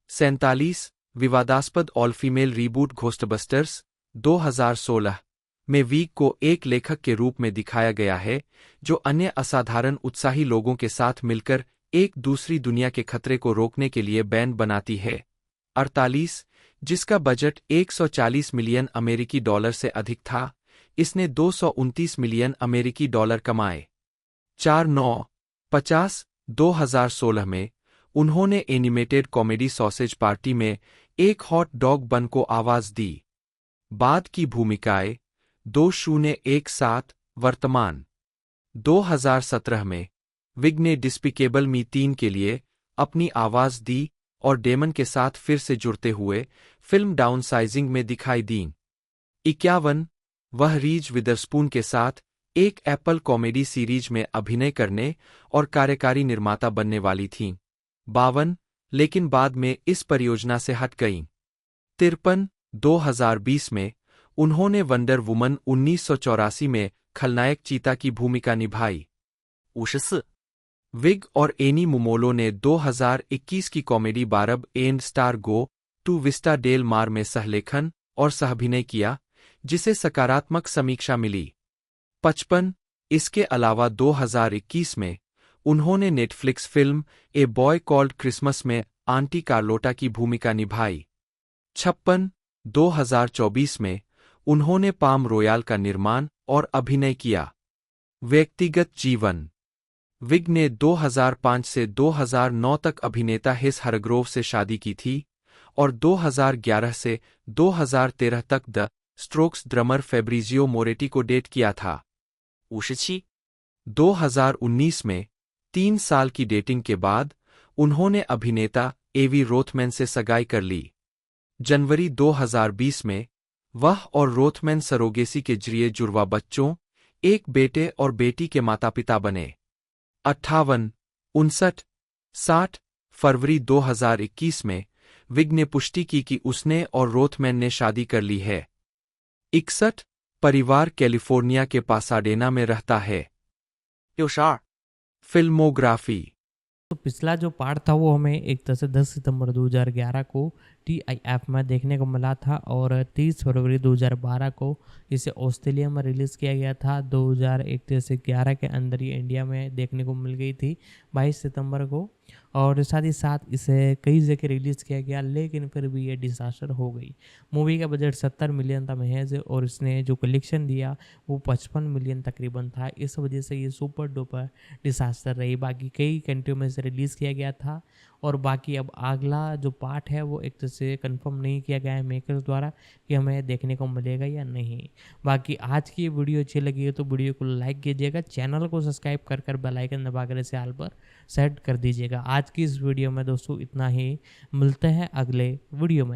47 विवादास्पद ऑल फीमेल रीबूट घोस्टबस्टर्स 2016 में वीग को एक लेखक के रूप में दिखाया गया है, जो अन्य असाधारण उत्साही लोगों के साथ मिलकर एक दूसरी दुनिया के खतरे को रोकने के लिए बैंड बनाती है। 48, जिसका बजट 140 मिलियन अमेरिकी डॉलर से अधिक था, इसने 229 मिलियन अमेरिकी डॉलर कमाए। 4 50 2016 में उन्होंने एनिमेटेड कॉमेडी सॉसेज पार्टी में एक हॉट डॉग बन को आवाज दी। बाद की भूमिकाएं 2017 वर्तमान 2017 में विग ने डिस्पिकेबल मी 3 के लिए अपनी आवाज दी और डेमन के साथ फिर से जुड़ते हुए फिल्म डाउनसाइजिंग में दिखाई दी। 51, वह रीज विदरस्पून के साथ एक एप्पल कॉमेडी सीरीज में अभिनय करने और कार्यकारी निर्माता बनने वाली थीं। 52, लेकिन बाद में इस परियोजना से हट गईं। 53, 2020 में उन्होंने वंडर वुमन 1984 में खलनायक चीता की भूमिका निभाई। 54, विग और एनी मोमोलो ने 2021 की comedy Barb and Star go to Vista Del Mar में सहलेखन और सहअभिनय किया, जिसे सकारात्मक समीक्षा मिली। 55, इसके अलावा 2021 में उन्होंने Netflix film a boy called Christmas में आंटी कार्लोटा की भूमिका निभाई। 56, 2024 में उन्होंने पाम रॉयल का निर्माण और अभिनय किया। व्यक्तिगत जीवन विग ने 2005 से 2009 तक अभिनेता हिस हरग्रोव से शादी की थी और 2011 से 2013 तक द स्ट्रोक्स ड्रमर फेब्रिजियो मोरेटी को डेट किया था। 57, 2019 में 3 साल की डेटिंग के बाद उन्होंने अभिनेता एवी रोथमैन से सगाई कर ली। जनवरी 2020 में वह और रोथमैन सरोगेसी के जरिए जुड़वा बच्चों, एक बेटे और बेटी के माता-पिता बने। 58, 59, 60 फरवरी 2021 में विग ने पुष्टि की कि उसने और रोथमैन ने शादी कर ली है। 61, परिवार कैलिफोर्निया के पासाडेना में रहता है। 62, फिल्मोग्राफी तो पिछला जो पार्ट था वो हमें एक तरह से 10 सितंबर 2011 को TIFF में देखने को मिला था और 30 फरवरी 2012 को इसे ऑस्ट्रेलिया में रिलीज़ किया गया था। 2001 से 11 के अंदर ये इंडिया में देखने को मिल गई थी 22 सितंबर को, और साथ ही साथ इसे कई जगह रिलीज़ किया गया, लेकिन फिर भी ये डिसास्टर हो गई। मूवी का बजट 70 मिलियन था महज और इसने जो कलेक्शन दिया वो 55 मिलियन तकरीबन था। इस वजह से ये सुपर डुपर डिसास्टर रही। बाकी कई कंट्रियों में इसे रिलीज़ किया गया था और बाकी अब अगला जो पार्ट है वो एक तरह से कंफर्म नहीं किया गया है मेकर्स द्वारा कि हमें देखने को मिलेगा या नहीं। बाकी आज की वीडियो अच्छी लगी है तो वीडियो को लाइक कीजिएगा, चैनल को सब्सक्राइब कर बेल आइकन दबाकर इसे ऑल पर सेट कर दीजिएगा। आज की इस वीडियो में दोस्तों इतना ही, मिलते हैं अगले वीडियो में।